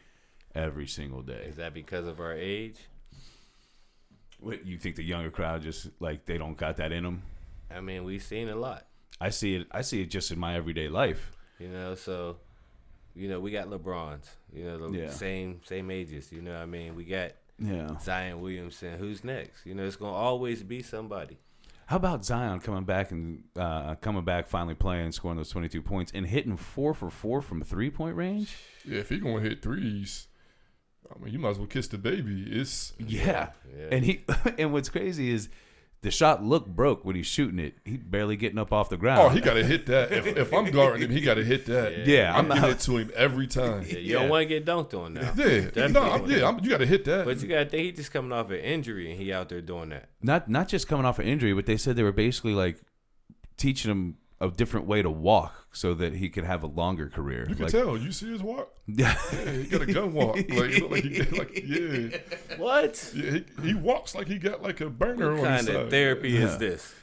every single day. Is that because of our age? What, you think the younger crowd just they don't got that in them? I mean, we've seen a lot. I see it just in my everyday life. So we got LeBrons. Same ages. You know what I mean? We got Zion Williamson. Who's next? It's gonna always be somebody. How about Zion coming back finally playing, scoring those 22 points and hitting 4 for 4 from 3-point range? Yeah, if he gonna hit threes, you might as well kiss the baby. And what's crazy is the shot looked broke when he's shooting it. He's barely getting up off the ground. Oh, he got to hit that. If I'm guarding him, he got to hit that. Yeah, I'm giving it to him every time. Yeah, you don't want to get dunked on now. You got to hit that. But you got to think he's just coming off an injury, and he out there doing that. Not just coming off an injury, but they said they were basically teaching him a different way to walk so that he could have a longer career. You can tell. You see his walk? Yeah, he got a gun walk. Like, it look like he got yeah. What? Yeah, he walks like he got like a burner What on his kind side. of therapy is this?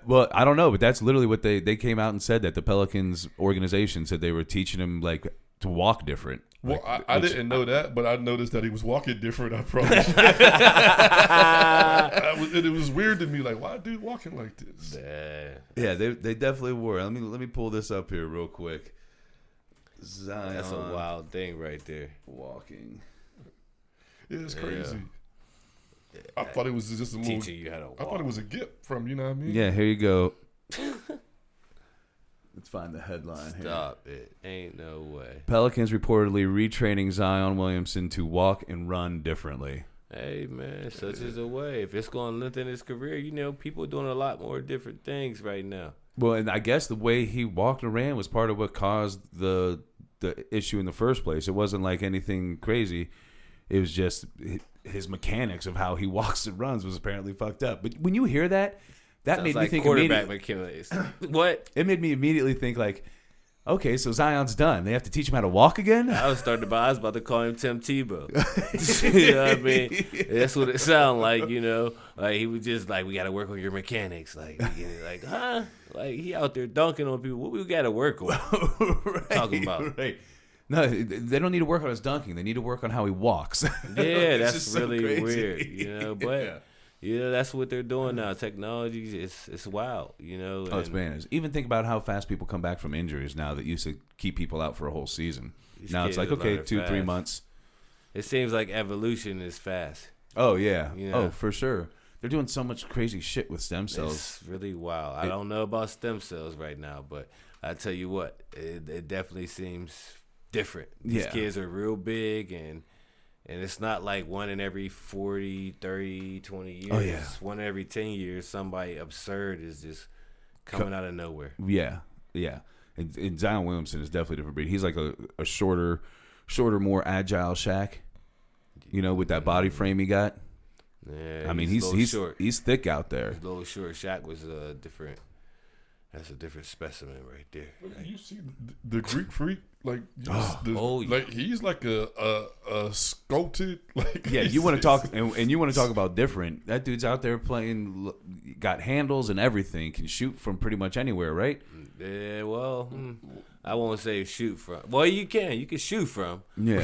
Well, I don't know, but that's literally what they came out and said, that the Pelicans organization said they were teaching him like to walk different. Well, like, I didn't know that, but I noticed that he was walking different. I promise. It was weird to me. Like, why dude walking like this? Yeah, they definitely were. Let me pull this up here real quick. Zion, That's a wild thing right there. Walking. Yeah, it's crazy. I thought it was just a little. Teaching you how to walk. I thought it was a gift from, you know what I mean? Yeah, here you go. Let's find the headline here. Stop it. Ain't no way. Pelicans reportedly retraining Zion Williamson to walk and run differently. Hey, man, such is the way. If it's going to lengthen his career, you know, people are doing a lot more different things right now. Well, and I guess the way he walked and ran was part of what caused the issue in the first place. It wasn't like anything crazy. It was just his mechanics of how he walks and runs was apparently fucked up. But when you hear that, Sounds made like me think quarterback mechanics. What? It made me immediately think like, okay, so Zion's done. They have to teach him how to walk again? I was about to call him Tim Tebow. You know what I mean? That's what it sounded like, you know. Like he was just like, we got to work on your mechanics. Like, huh? Like he out there dunking on people. What we got to work on? Right, talking about? Right. No, they don't need to work on his dunking. They need to work on how he walks. Yeah, that's so really crazy. weird, you know. But yeah, that's what they're doing now. Technology, it's wild, you know. Oh, it's bananas. Even think about how fast people come back from injuries now that used to keep people out for a whole season. Now it's like, okay, 2-3 months. It seems like evolution is fast. Oh, yeah. You know? Oh, for sure. They're doing so much crazy shit with stem cells. It's really wild. I don't know about stem cells right now, but I tell you what, it definitely seems different. These kids are real big, and it's not like one in every 40, 30, 20 years. Oh, yeah. It's one every 10 years, somebody absurd is just coming out of nowhere. Yeah, yeah. And Zion Williamson is definitely a different breed. He's like a shorter, more agile Shaq, you know, with that body frame he got. Yeah, I mean, he's thick out there. He's a little short. Shaq was different. That's a different specimen right there. You see the Greek freak, like, yeah. Like he's like a sculpted, like. Yeah, you want to talk, and you want to talk about different. That dude's out there playing, got handles and everything, can shoot from pretty much anywhere, right? Yeah, well, I won't say shoot from. Well, you can shoot from. Yeah.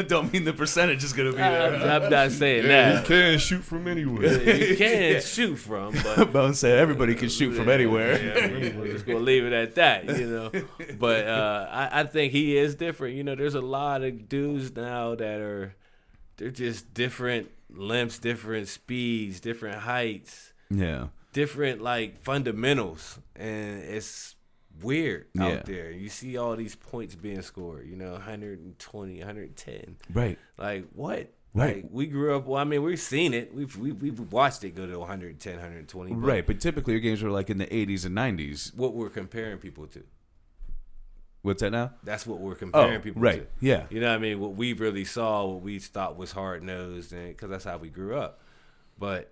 Don't mean the percentage is going to be there. I'm not saying that. You can shoot from anywhere. You can shoot from, but Bone said everybody can shoot from anywhere. Yeah, we're just gonna leave it at that, you know. But I think he is different. You know, there's a lot of dudes now they're just different lengths, different speeds, different heights, different like fundamentals, and it's weird out there. You see all these points being scored, you know, 120, 110. Right. Like, what? Right. Like, we grew up, well, I mean, we've seen it. We've watched it go to 110, 120. Right, but typically your games were like in the 80s and 90s. What we're comparing people to. What's that now? That's what we're comparing people right. to. Yeah. You know what I mean? What we really saw, what we thought was hard-nosed, and because that's how we grew up. But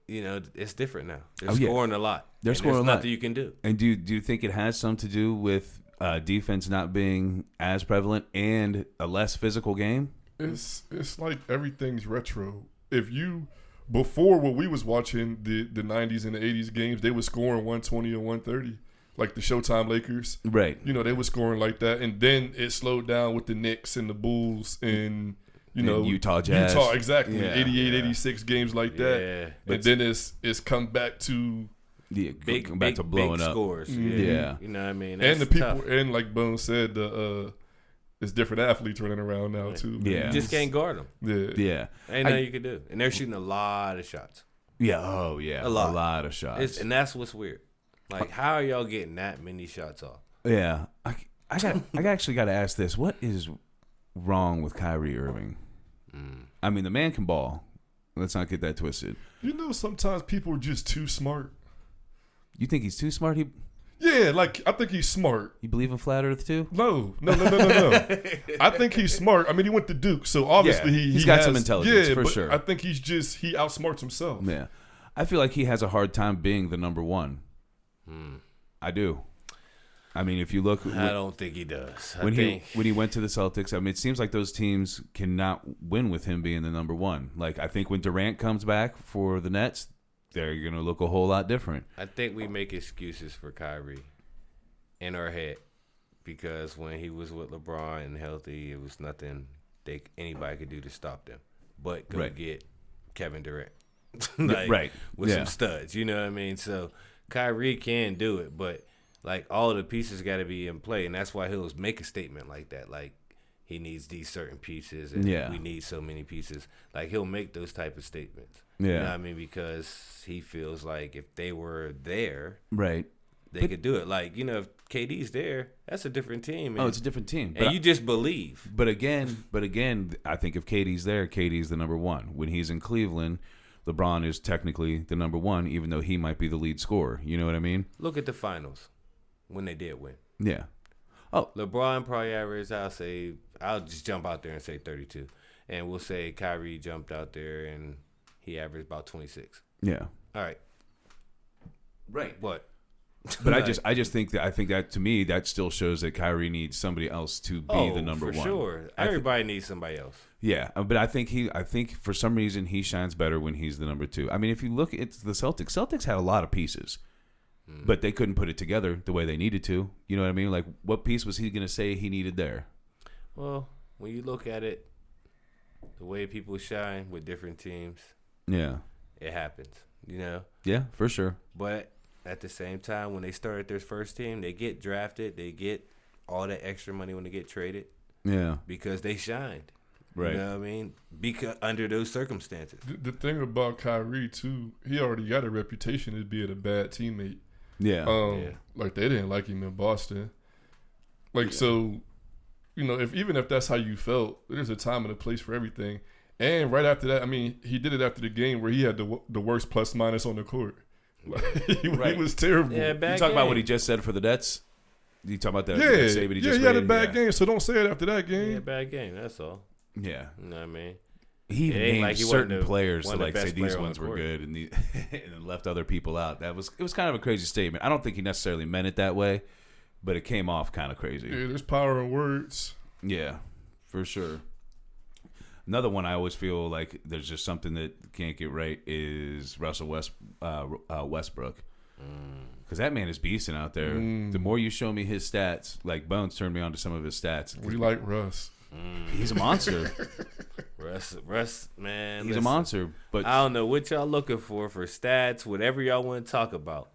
you know, it's different now. They're scoring a lot. They're scoring a lot. There's nothing you can do. And do you think it has something to do with defense not being as prevalent and a less physical game? It's like everything's retro. Before when we was watching the 90s and the 80s games, they were scoring 120 or 130. Like the Showtime Lakers. Right. You know, they were scoring like that. And then it slowed down with the Knicks and the Bulls and you know, Utah Jazz. Exactly. Yeah, 88, 86 games like that. Yeah. And then it's come back to back to blowing big up scores. Yeah. You know what I mean? That's and the people tough. and like Bone said, it's different athletes running around now too. Yeah. You just can't guard them. Yeah. Ain't nothing you can do. And they're shooting a lot of shots. Yeah. Oh yeah. A lot of shots. And that's what's weird. Like, how are y'all getting that many shots off? Yeah. I actually got to ask this. What is wrong with Kyrie Irving? I mean, the man can ball. Let's not get that twisted. You know, sometimes people are just too smart. You think he's too smart? Yeah, like I think he's smart. You believe in flat Earth too? No. I think he's smart. I mean, he went to Duke, so obviously he's got some intelligence for sure. I think he outsmarts himself. Yeah, I feel like he has a hard time being the number one. I do. I mean, if you look, I don't think he does. When he went to the Celtics, I mean, it seems like those teams cannot win with him being the number one. Like I think when Durant comes back for the Nets, they're going to look a whole lot different. I think we make excuses for Kyrie in our head because when he was with LeBron and healthy, it was nothing anybody could do to stop them. But go get Kevin Durant. With some studs. You know what I mean? So Kyrie can do it, but like all the pieces got to be in play, and that's why he'll make a statement like that. Like he needs these certain pieces, and we need so many pieces. Like he'll make those type of statements. Yeah, you know what I mean, because he feels like if they were there, they could do it. Like if KD's there, that's a different team. Oh, it's a different team, and you just believe. But again, I think if KD's there, KD's the number one. When he's in Cleveland, LeBron is technically the number one, even though he might be the lead scorer. You know what I mean? Look at the finals when they did win. Yeah. Oh, LeBron probably averaged. I'll just jump out there and say 32, and we'll say Kyrie jumped out there and he averaged about 26. Yeah. All right. Right. What? But I just think that to me that still shows that Kyrie needs somebody else to be the number one. For sure. Everybody needs somebody else. Yeah, but I think for some reason he shines better when he's the number two. I mean, if you look at the Celtics had a lot of pieces, but they couldn't put it together the way they needed to. You know what I mean? Like, what piece was he going to say he needed there? Well, when you look at it, the way people shine with different teams, it happens. Yeah, for sure. But at the same time, when they start at their first team, they get drafted. They get all that extra money when they get traded. Yeah. Because they shined. Right. You know what I mean? Because under those circumstances. The thing about Kyrie, too, he already got a reputation as being a bad teammate. Yeah. Like, they didn't like him in Boston. Like, so, even if that's how you felt, there's a time and a place for everything. And right after that, I mean, he did it after the game where he had the worst plus minus on the court. He was terrible. Yeah, you talking about what he just said for the Nets? You talking about that? He had a bad game, so don't say it after that game. Yeah, bad game. That's all. Yeah, you know what I mean. He named certain players to say these ones were good, and and left other people out. It was kind of a crazy statement. I don't think he necessarily meant it that way, but it came off kind of crazy. Yeah, there's power in words. Yeah, for sure. Another one I always feel like there's just something that can't get right is Russell Westbrook. Because that man is beasting out there. The more you show me his stats, like Bones turned me on to some of his stats. We like Russ. He's a monster. Russ, man. He's a monster. But I don't know what y'all looking for stats, whatever y'all want to talk about.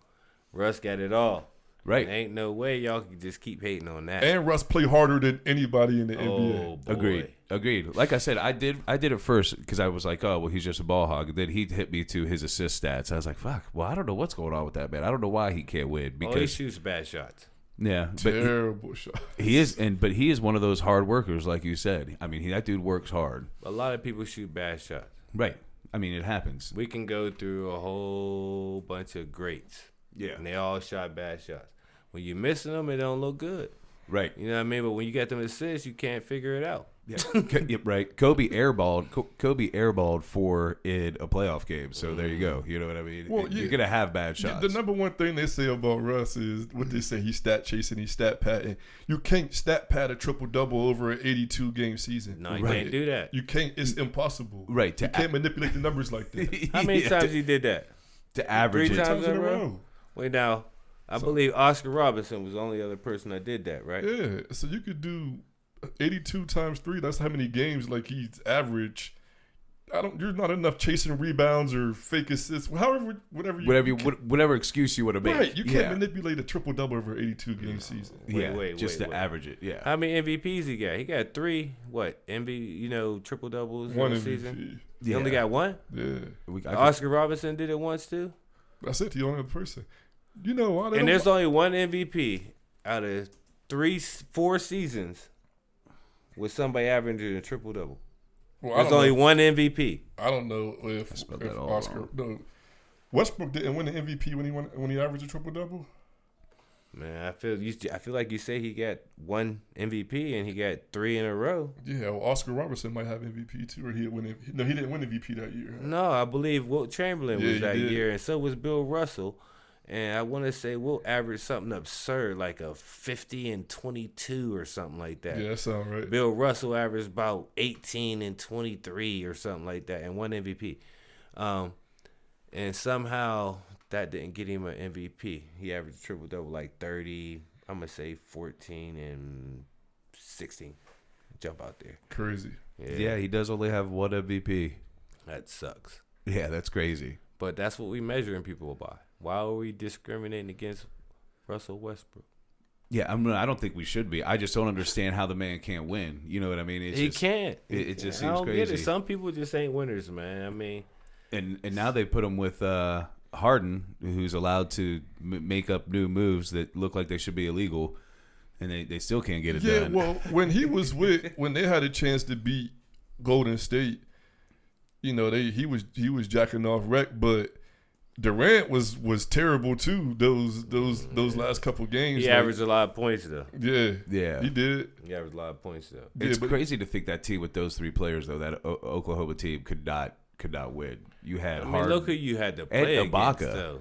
Russ got it all. Right. Ain't no way y'all can just keep hating on that. And Russ play harder than anybody in the NBA. Boy. Agreed. Like I said, I did it first because I was like, oh, well, he's just a ball hog. Then he hit me to his assist stats. I was like, fuck. Well, I don't know what's going on with that man. I don't know why he can't win. Because he shoots bad shots. Yeah, terrible shots. He is, but he is one of those hard workers, like you said. I mean, that dude works hard. A lot of people shoot bad shots. Right. I mean, it happens. We can go through a whole bunch of greats. Yeah. And they all shot bad shots. When you're missing them, it don't look good. Right. You know what I mean? But when you get them assists, you can't figure it out. Yeah. Right. Kobe airballed for in a playoff game. So there you go. You know what I mean? Well, you're gonna have bad shots. The number one thing they say about Russ is what they say: he's stat chasing, he's stat patting. You can't stat pad a triple double over an 82 game season. No, you can't do that. You can't. It's impossible. Right. You can't manipulate the numbers like that. How many times he did that? To average 3 it. times in a row. Wait, now I believe Oscar Robertson was the only other person that did that, right? Yeah. So you could do 82 times 3. That's how many games like he's average. You're not enough chasing rebounds or fake assists. Whatever excuse you want to make. Right. You can't manipulate a triple double over 82 game season. Wait, to average it. Yeah. How many MVPs he got? He got 3. What triple doubles in the season? He only got 1. Yeah. Oscar Robertson did it once too. That's it. The only other person. You know why? And there's only 1 MVP out of 4 seasons with somebody averaging a triple double. Well, there's only 1 MVP. I don't know if Oscar. No, Westbrook didn't win the MVP when he averaged a triple double. Man, I feel like you say he got 1 MVP and he got 3 in a row. Yeah, well, Oscar Robertson might have MVP too, or he didn't win MVP that year. Huh? No, I believe Wilt Chamberlain was that did. year, and so was Bill Russell. And I want to say Wilt averaged something absurd, like a 50 and 22 or something like that. Yeah, that sounds right. Bill Russell averaged about 18 and 23 or something like that, and 1 MVP. And somehow that didn't get him an MVP. He averaged triple double like 30. I'm gonna say 14 and 16. Jump out there. Crazy. Yeah, he does only have 1 MVP. That sucks. Yeah, that's crazy. But that's what we measuring people by. Why are we discriminating against Russell Westbrook? Yeah, I don't think we should be. I just don't understand how the man can't win. You know what I mean? He can't. It just I seems don't crazy. get it. Some people just ain't winners, man. I mean, and now they put him with Harden, who's allowed to make up new moves that look like they should be illegal, and they still can't get it done. Yeah, well, when they had a chance to beat Golden State, he was jacking off wreck, but Durant was terrible too. Those last couple games, he averaged a lot of points though. Yeah, he did. He averaged a lot of points though. It's crazy to think that team with those 3 players though, that Oklahoma team could not win. You had Harden. Look who you had to play and against Ibaka. though.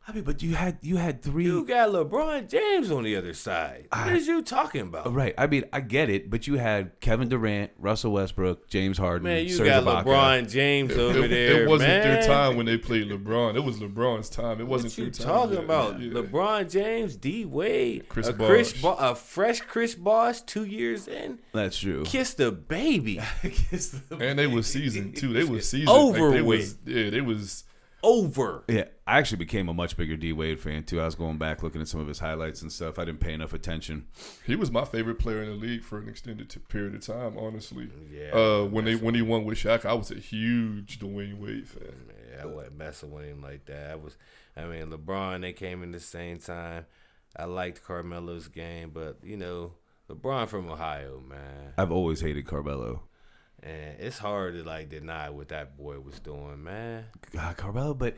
I mean, but you had 3. You got LeBron James on the other side. What is you talking about? Right. I mean, I get it, but you had Kevin Durant, Russell Westbrook, James Harden, Man, you Serge got Ibaka. LeBron James over there. It wasn't man. their time when they played LeBron. It was LeBron's time. It wasn't What you their time. talking about? Yeah. LeBron James, D Wade, Chris a fresh Chris Bosh 2 years in. That's true. Kiss the baby. And they was seasoned too. They was seasoned. Over they with. They was Over. Yeah, I actually became a much bigger D Wade fan too. I was going back looking at some of his highlights and stuff. I didn't pay enough attention. He was my favorite player in the league for an extended period of time. Honestly, Yeah. when he won with Shaq, I was a huge Dwayne Wade fan. Yeah, I wasn't messing with him like that. LeBron, they came in the same time. I liked Carmelo's game, but LeBron from Ohio, man. I've always hated Carmelo. And it's hard to deny what that boy was doing, man. God, Carmelo, but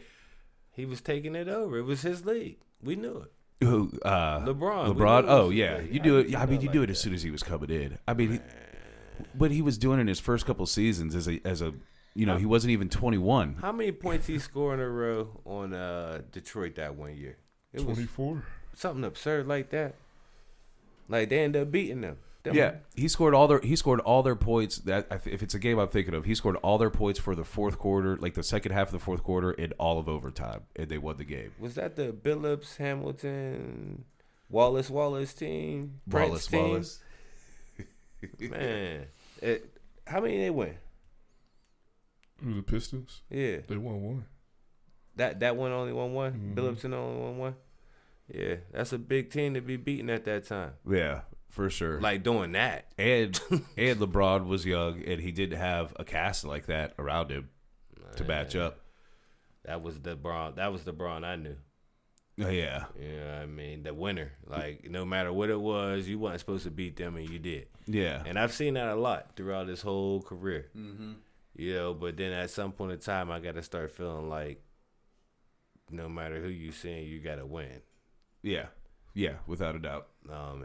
He was taking it over. It was his league. We knew it. who? LeBron. LeBron. Oh yeah, you do it. Yeah, I mean, you do like it as that. soon as he was coming in. I mean, but he was doing it in his first couple seasons as a he wasn't even 21. How many points he scored in a row on Detroit that one year? It was 24. something absurd like that. Like they ended up beating them. Yeah, he scored all their points. If it's a game I'm thinking of, he scored all their points for the fourth quarter, like the second half of the fourth quarter, and all of overtime, and they won the game. Was that the Billups, Hamilton, Wallace team? Prince team? Wallace. Man, how many they win? It was the Pistons. Yeah, They won one. that one only won one. Mhm. Billupson only won one. Yeah, that's a big team to be beating at that time. Yeah, for sure. Like doing that. And LeBron was young, and he didn't have a cast like that around him to match up. That was the Bron. That was the Bron I knew. Oh yeah, You know what I mean? The winner. Like, no matter what it was, you wasn't supposed to beat them, and you did. yeah. And I've seen that a lot throughout this whole career. Mm-hmm. But then at some point in time, I got to start feeling like no matter who you seeing, you got to win. Yeah, without a doubt.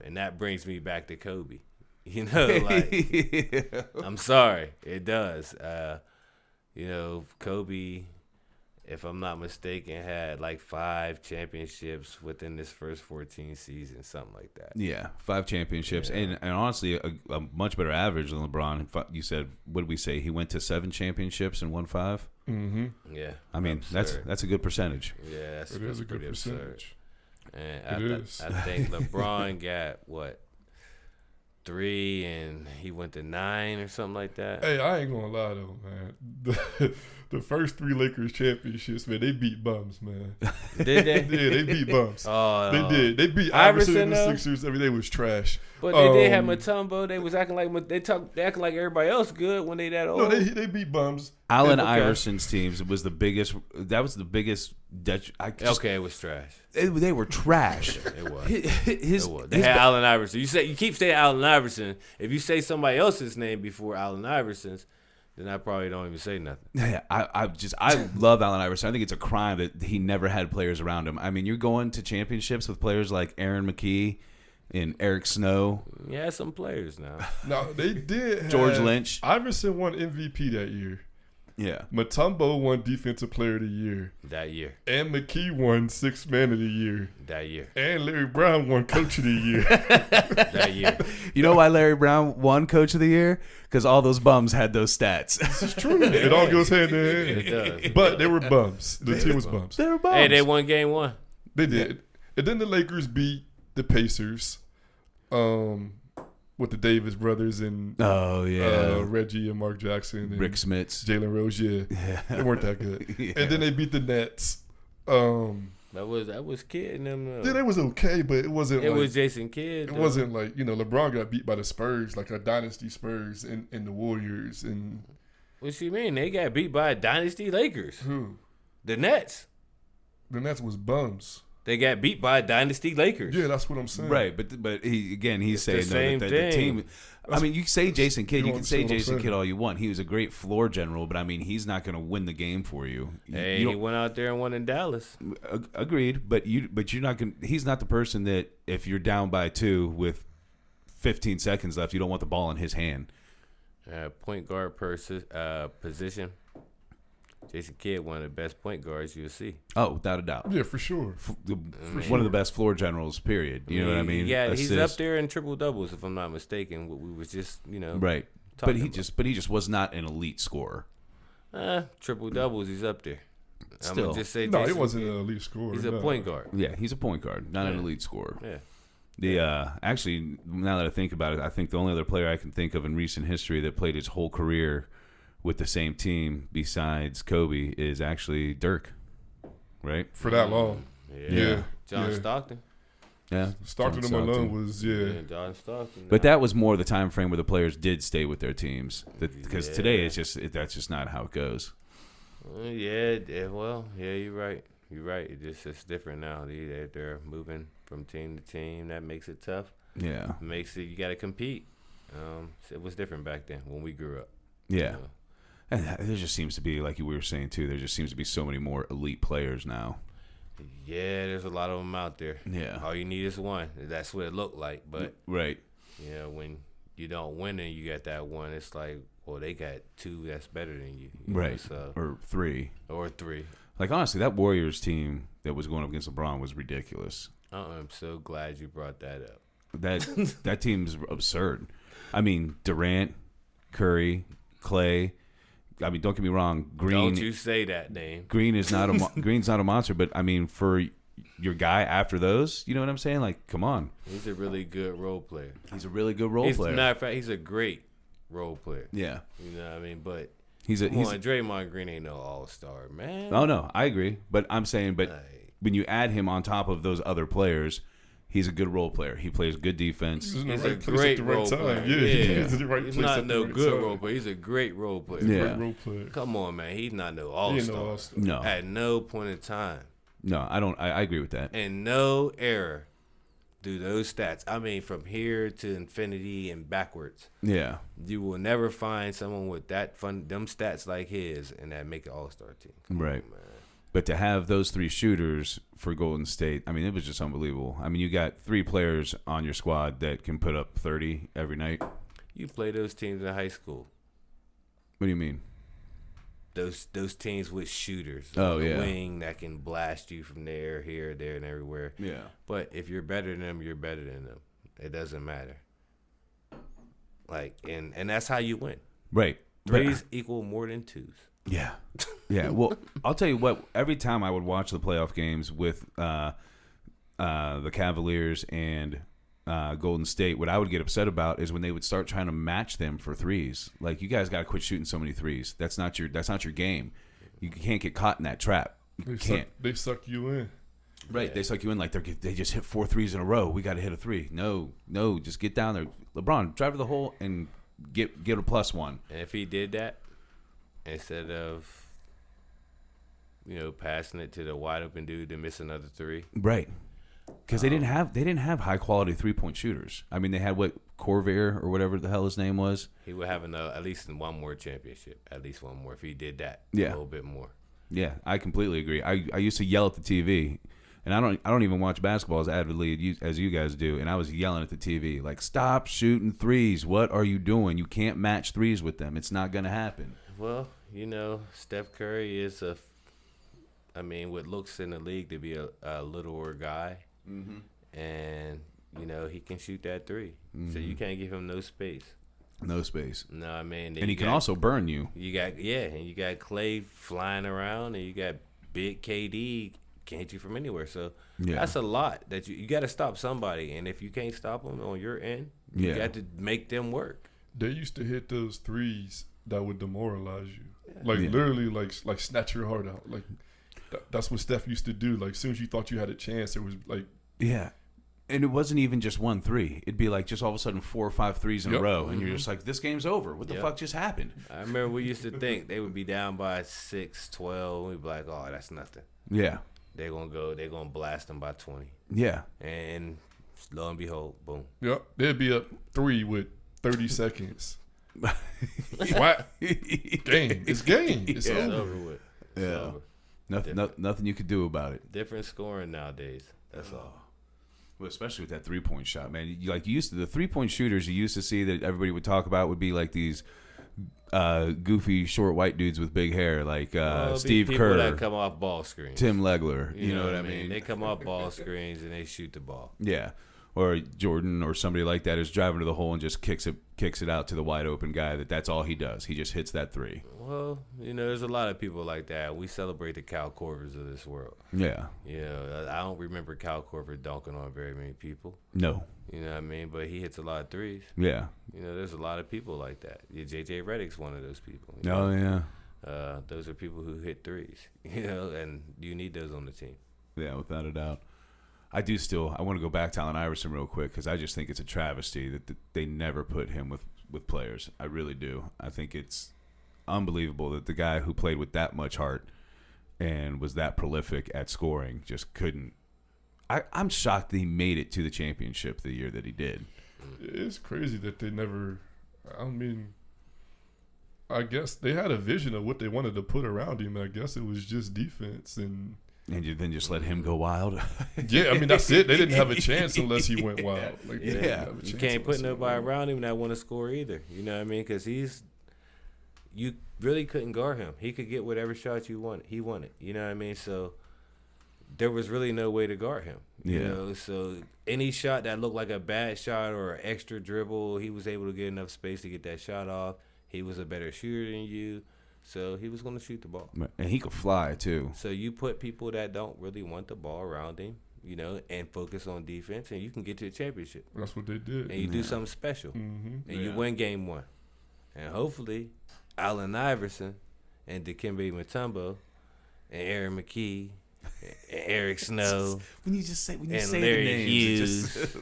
And that brings me back to Kobe. I'm sorry. It does. Kobe, if I'm not mistaken, had like 5 championships within this first 14 seasons, something like that. Yeah, 5 championships, and honestly, a much better average than LeBron. You said, what did we say? He went to 7 championships and won 5. Mm-hmm. Yeah, I mean, absurd. that's a good percentage. Yeah, It is a good pretty percentage. And It is. I think LeBron got 3, and he went to 9 or something like that. Hey, I ain't gonna lie though, man. The first 3 Lakers championships, man, they beat bums, man. Did they? Yeah, they beat bums. Oh, They did. They beat Iverson, Iverson and the though? Sixers. I mean, they was trash. But they did have Mutombo. They was acting like they acting like everybody else good when they that old. No, they beat bums. Allen Okay. Iverson's teams was the biggest. That was the biggest. Okay, it was trash. They were trash. It was. His, It was. They had Allen Iverson. You keep saying Allen Iverson. If you say somebody else's name before Allen Iverson's, then I probably don't even say nothing. Yeah, I love Allen Iverson. I think it's a crime that he never had players around him. I mean, you're going to championships with players like Aaron McKee and Eric Snow. Yeah, some players now. No, they did. George Lynch. Iverson won MVP that year. Yeah. Mutombo won Defensive Player of the Year. That year. And McKee won Sixth Man of the Year. That year. And Larry Brown won Coach of the Year. That year. You know why Larry Brown won Coach of the Year? Because all those bums had those stats. It's true. It all goes hand in hand. It does. But they were bums. The team was bums. They were bums. Hey, they won game 1. They did. And then the Lakers beat the Pacers with the Davis brothers and Reggie and Mark Jackson and Rick Smits. Jalen Rose. Yeah. They weren't that good. Yeah. And then they beat the Nets. That was Kidd and them. Yeah, it was okay, but it wasn't. It like, was Jason Kidd. It wasn't like LeBron got beat by the Spurs, like a dynasty Spurs and the Warriors and. What you mean? They got beat by a dynasty Lakers. Who? The Nets. The Nets was bums. They got beat by a dynasty Lakers. Yeah, that's what I'm saying. Right, but he's saying the that same the team. I mean, you say Jason Kidd, you can say Jason Kidd saying. all you want. He was a great floor general, but I mean, he's not going to win the game for you. Hey, You he went out there and won in Dallas. Agreed, but you're not going. He's not the person that if you're down by 2 with 15 seconds left, you don't want the ball in his hand. Point guard position. Jason Kidd, one of the best point guards you'll see. Oh, without a doubt. Yeah, for sure. One of the best floor generals, period. You know what I mean? Yeah, Assists. he's up there in triple doubles, if I'm not mistaken. What we was just, Right. But he just was not an elite scorer. Triple doubles, he's up there. I'm Still. gonna just say No, he Jason wasn't Kidd. an elite scorer. He's a point guard. Yeah, he's a point guard, not an elite scorer. Yeah. Actually, now that I think about it, I think the only other player I can think of in recent history that played his whole career with the same team besides Kobe is actually Dirk, right? For that long. Yeah. John Yeah. Stockton. Yeah, Stockton John and Malone was, John Stockton. But that was more the time frame where the players did stay with their teams. Because today that's just not how it goes. Yeah, you're right. You're right. It's different now. They're moving from team to team. That makes it tough. Yeah, Makes it you got to compete. It was different back then when we grew up. yeah. And there just seems to be, like we were saying too, there just seems to be so many more elite players now. Yeah, there's a lot of them out there. Yeah. All you need is one. That's what it looked like. But Right. when you don't win and you got that one, it's like, well, they got 2 that's better than you. You Right. know, so, Or 3. or 3. Like, honestly, that Warriors team that was going up against LeBron was ridiculous. I'm so glad you brought that up. That team's absurd. I mean, Durant, Curry, Clay. I mean, don't get me wrong. Green. Don't you say that name. Green is not a Green's not a monster, but I mean, for your guy after those, you know what I'm saying? Like, come on. He's a really good role player. He's a really good role player. Matter of fact, he's a great role player. Yeah. You know what I mean? But He's Draymond Green ain't no all-star, man. Oh no, I agree. But I'm saying, when you add him on top of those other players, he's a good role player. He plays good defense. He's a great role player. Yeah. He's not no good role player. He's a great role player. Yeah. Great role player. Come on, man. He's not no He ain't all-star. no all-star. No. At no point in time. No, I don't. I agree with that. In no era do those stats. I mean, from here to infinity and backwards. Yeah. You will never find someone with them stats like his and that make an all-star team. Come Right. on, man. But to have those 3 shooters for Golden State, I mean, it was just unbelievable. I mean, you got 3 players on your squad that can put up 30 every night. You play those teams in high school. What do you mean? Those teams with shooters. Oh, on the yeah. wing that can blast you from there, here, there, and everywhere. Yeah. But if you're better than them, you're better than them. It doesn't matter. Like, and that's how you win. Right. Threes equal more than 2s. Yeah. Yeah. Well, I'll tell you what, every time I would watch the playoff games with the Cavaliers and Golden State, what I would get upset about is when they would start trying to match them for threes. Like, you guys got to quit shooting so many threes. That's not your game. You can't get caught in that trap. You can't. They suck you in. Right. Yeah. They suck you in like they just hit 4 threes in a row. We got to hit a 3. No, just get down there. LeBron, drive to the hole and get a +1. And if he did that, instead of, passing it to the wide open dude to miss another 3. Right. Because they didn't have high quality 3-point shooters. I mean, they had Corvair or whatever the hell his name was. He would have at least one more championship, at least one more if he did that. Yeah. A little bit more. Yeah, I completely agree. I used to yell at the TV, and I don't even watch basketball as avidly as you guys do. And I was yelling at the TV like, "Stop shooting threes! What are you doing? You can't match threes with them. It's not gonna happen." Well, Steph Curry is what looks in the league to be a littler guy, and he can shoot that three. So you can't give him no space. No space. No, I mean, and he can also burn you. And you got Clay flying around, and you got big KD can hit you from anywhere. So that's a lot that you got to stop somebody, and if you can't stop them on your end, you got to make them work. They used to hit those threes that would demoralize you, literally, like snatch your heart out. Like that's what Steph used to do. Like as soon as you thought you had a chance, it was like And it wasn't even just 1 3. It'd be like just all of a sudden 4 or 5 threes in a row, and you're just like, this game's over. What the fuck just happened? I remember we used to think they would be down by 6, 12. We'd be like, oh, that's nothing. Yeah. They're going to blast them by 20. Yeah. And lo and behold, boom. Yep. They'd be up 3 with 30 seconds. What? Game. It's game. It's over with. Yeah. Nothing you could do about it. Different scoring nowadays. That's all. Well, especially with that 3-point shot, man. The 3-point shooters you used to see that everybody would talk about would be like these goofy, short white dudes with big hair, like Steve Kerr. People that come off ball screens. Tim Legler. You know what I mean? They come off ball screens and they shoot the ball. Yeah. Or Jordan or somebody like that is driving to the hole and just kicks it out to the wide open guy. That's all he does. He just hits that three. Well, there's a lot of people like that. We celebrate the Cal Korvers of this world. Yeah. I don't remember Cal Korver dunking on very many people. No. You know what I mean? But he hits a lot of threes. Yeah. There's a lot of people like that. J.J. Redick's one of those people. Oh, yeah. Those are people who hit threes, and you need those on the team. Yeah, without a doubt. I want to go back to Allen Iverson real quick because I just think it's a travesty that they never put him with players. I really do. I think it's unbelievable that the guy who played with that much heart and was that prolific at scoring just couldn't. I'm shocked that he made it to the championship the year that he did. It's crazy that they never. I mean, I guess they had a vision of what they wanted to put around him. I guess it was just defense and you then just let him go wild. Yeah, I mean that's it. They didn't have a chance unless he went wild. You can't put nobody around him that want to score either. You know what I mean? Because you really couldn't guard him. He could get whatever shot you wanted. He wanted. You know what I mean? So there was really no way to guard him. You know? So any shot that looked like a bad shot or an extra dribble, he was able to get enough space to get that shot off. He was a better shooter than you. So he was going to shoot the ball. And he could fly, too. So you put people that don't really want the ball around him, and focus on defense, and you can get to the championship. That's what they did. And you do something special. Mm-hmm. And you win game 1. And hopefully, Allen Iverson and Dikembe Mutombo and Aaron McKee and Eric Snow when you say Larry the names, Hughes.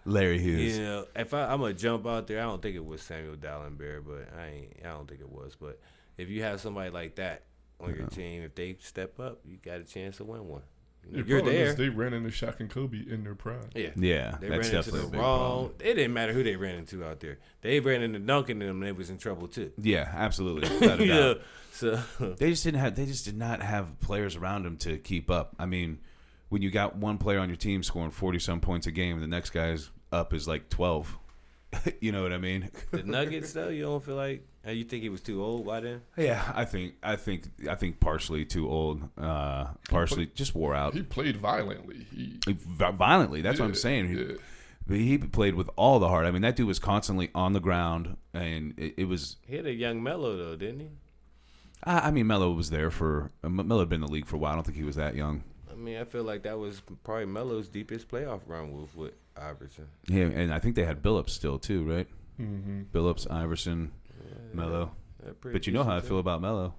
Larry Hughes. If I'm going to jump out there, I don't think it was Samuel Dallenberg, but I don't think it was. But if you have somebody like that on your team, if they step up, you got a chance to win one. You're there. They ran into Shaq and Kobe in their prime. Yeah. They ran into the wrong. It didn't matter who they ran into out there. They ran into Duncan and them. They was in trouble too. Yeah, absolutely. So they just did not have players around them to keep up. I mean, when you got one player on your team scoring 40-some points a game, and the next guy's up is like 12. You know what I mean? The Nuggets, though, you don't feel like you think he was too old by then? Yeah, I think partially too old, partially just wore out. He played violently. Violently. That's what I'm saying. He played with all the heart. I mean, that dude was constantly on the ground, and it was. He had a young Melo though, didn't he? I mean, Melo was there Melo had been in the league for a while. I don't think he was that young. I mean, I feel like that was probably Melo's deepest playoff run with Iverson. Yeah, and I think they had Billups still too, right? Mm-hmm. Billups, Iverson, Melo. But you know how I feel about Melo.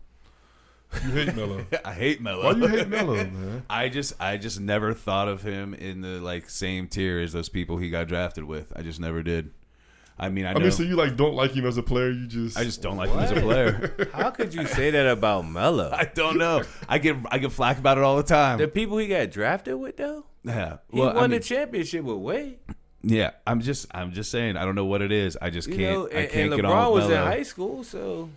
You hate Melo. I hate Melo. Why do you hate Melo, man? I just never thought of him in the same tier as those people he got drafted with. I just never did. I mean, I know. so you don't like him as a player? You just I just don't like him as a player. How could you say that about Melo? I don't know. I get flack about it all the time. The people he got drafted with, though. Yeah, He won the championship with Wade. Yeah, I'm just saying. I don't know what it is. I just can't. I can't get on LeBron with was Melo. in high school, so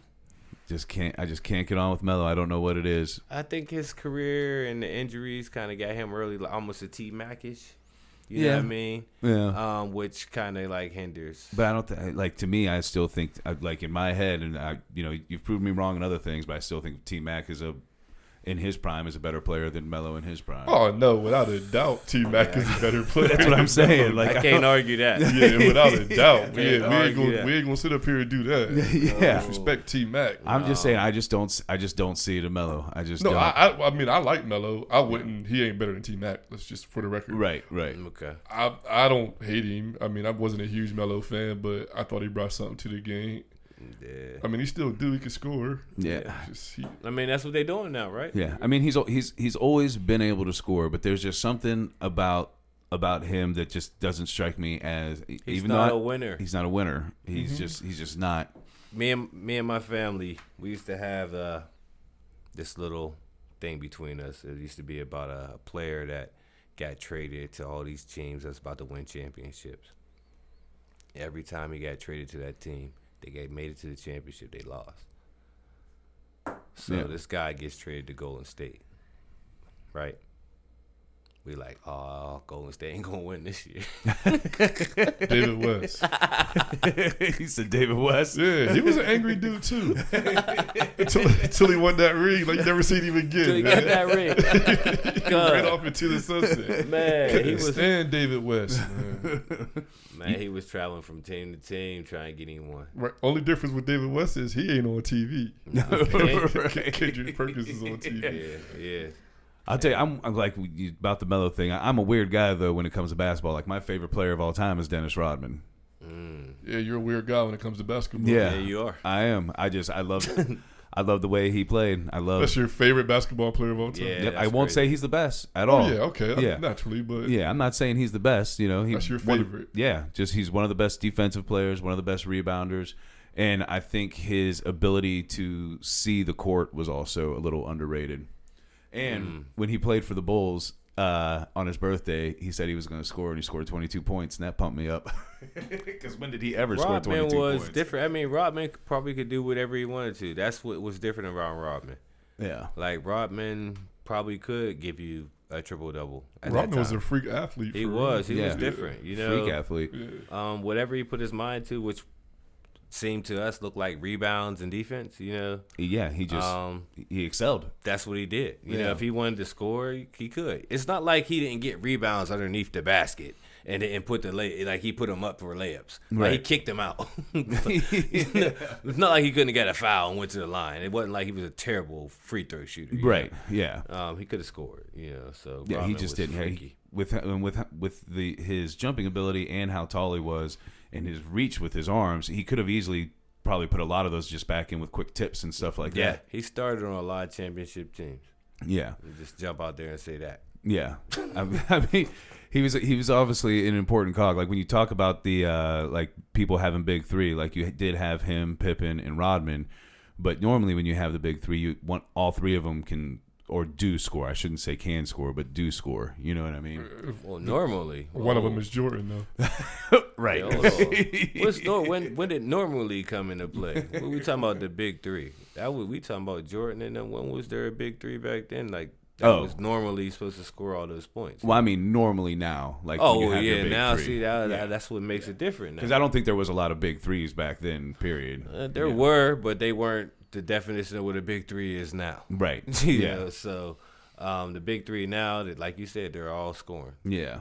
I just can't get on with Melo. I don't know what it is. I think his career and the injuries kind of got him early, almost a T-Mac-ish. You know what I mean? Yeah. Which kind of hinders. But I don't to me, I still think in my head, and you've proven me wrong in other things, but I still think T-Mac in his prime is a better player than Melo in his prime. Oh no, without a doubt, T-Mac is a better player. That's what I'm saying. I can't argue that. Yeah, without a doubt. We ain't argue gonna sit up here and do that. Yeah, respect T-Mac. I'm just saying. I just don't see it in Melo. I just don't. I mean, I like Melo. I wouldn't. He ain't better than T-Mac. Let's just for the record. Right. Okay. I don't hate him. I mean, I wasn't a huge Melo fan, but I thought he brought something to the game. Yeah. I mean, he still do. He can score. Yeah. I mean, that's what they're doing now, right? Yeah. I mean, he's always been able to score, but there's just something about him that just doesn't strike me as He's not a winner. He's not a winner. He's just not. Me and my family, we used to have this little thing between us. It used to be about a player that got traded to all these teams that's about to win championships. Every time he got traded to that team, they made it to the championship. They lost. So this guy gets traded to Golden State, right? We like, oh, Golden State ain't gonna win this year. David West. He said David West. Yeah, he was an angry dude too. Until he won that ring, you never seen him again. Until he got that ring. He ran off into the sunset. Man, he was David West. Man, he was traveling from team to team trying to get him one. Right. Only difference with David West is he ain't on TV. Right. Kendrick Perkins is on TV. Yeah. I'll tell you, I'm like about the Melo thing. I'm a weird guy though when it comes to basketball. Like my favorite player of all time is Dennis Rodman. Yeah, you're a weird guy when it comes to basketball. Yeah, you are. I am. I love the way he played. That's your favorite basketball player of all time. Yeah, I won't say he's the best at all. Yeah, okay, yeah, naturally, but yeah, I'm not saying he's the best. That's your favorite. Just he's one of the best defensive players, one of the best rebounders, and I think his ability to see the court was also a little underrated. And when he played for the Bulls on his birthday, he said he was going to score, and he scored 22 points, and that pumped me up. Because when did he ever score 22 points? Rodman was different. I mean, Rodman probably could do whatever he wanted to. That's what was different around Rodman. Yeah. Like, Rodman probably could give you a triple-double at Rodman that time. was a freak athlete. He was different. Freak athlete. Yeah. Whatever he put his mind to, which seemed to us look like rebounds and defense, Yeah, he just he excelled. That's what he did. You know, if he wanted to score, he could. It's not like he didn't get rebounds underneath the basket and put he put them up for layups. Right. Like he kicked them out. It's not like he couldn't have got a foul and went to the line. It wasn't like he was a terrible free throw shooter. Right. know? Yeah. He could have scored. So Yeah, Rodman he just was didn't. freaky. With his jumping ability and how tall he was and his reach with his arms, he could have easily probably put a lot of those just back in with quick tips and stuff like that. Yeah, he started on a lot of championship teams. Yeah. You just jump out there and say that. Yeah. I mean, he was obviously an important cog. Like when you talk about the like people having big three, like you did have him, Pippen, and Rodman, but normally when you have the big three, you want all three of them can or do score. I shouldn't say can score, but do score. You know what I mean? Well, normally one of them is Jordan, though. Right. When did normally come into play? When we talking about the big three, we talking about Jordan, and then when was there a big three back then? Like that was normally supposed to score all those points. Well, I mean, normally now, like when you have your big now three. see that's what makes it different. Because I don't think there was a lot of big threes back then. Period. There were, but they weren't the definition of what a big three is now. Right. So the big three now, that like you said, they're all scoring. Yeah.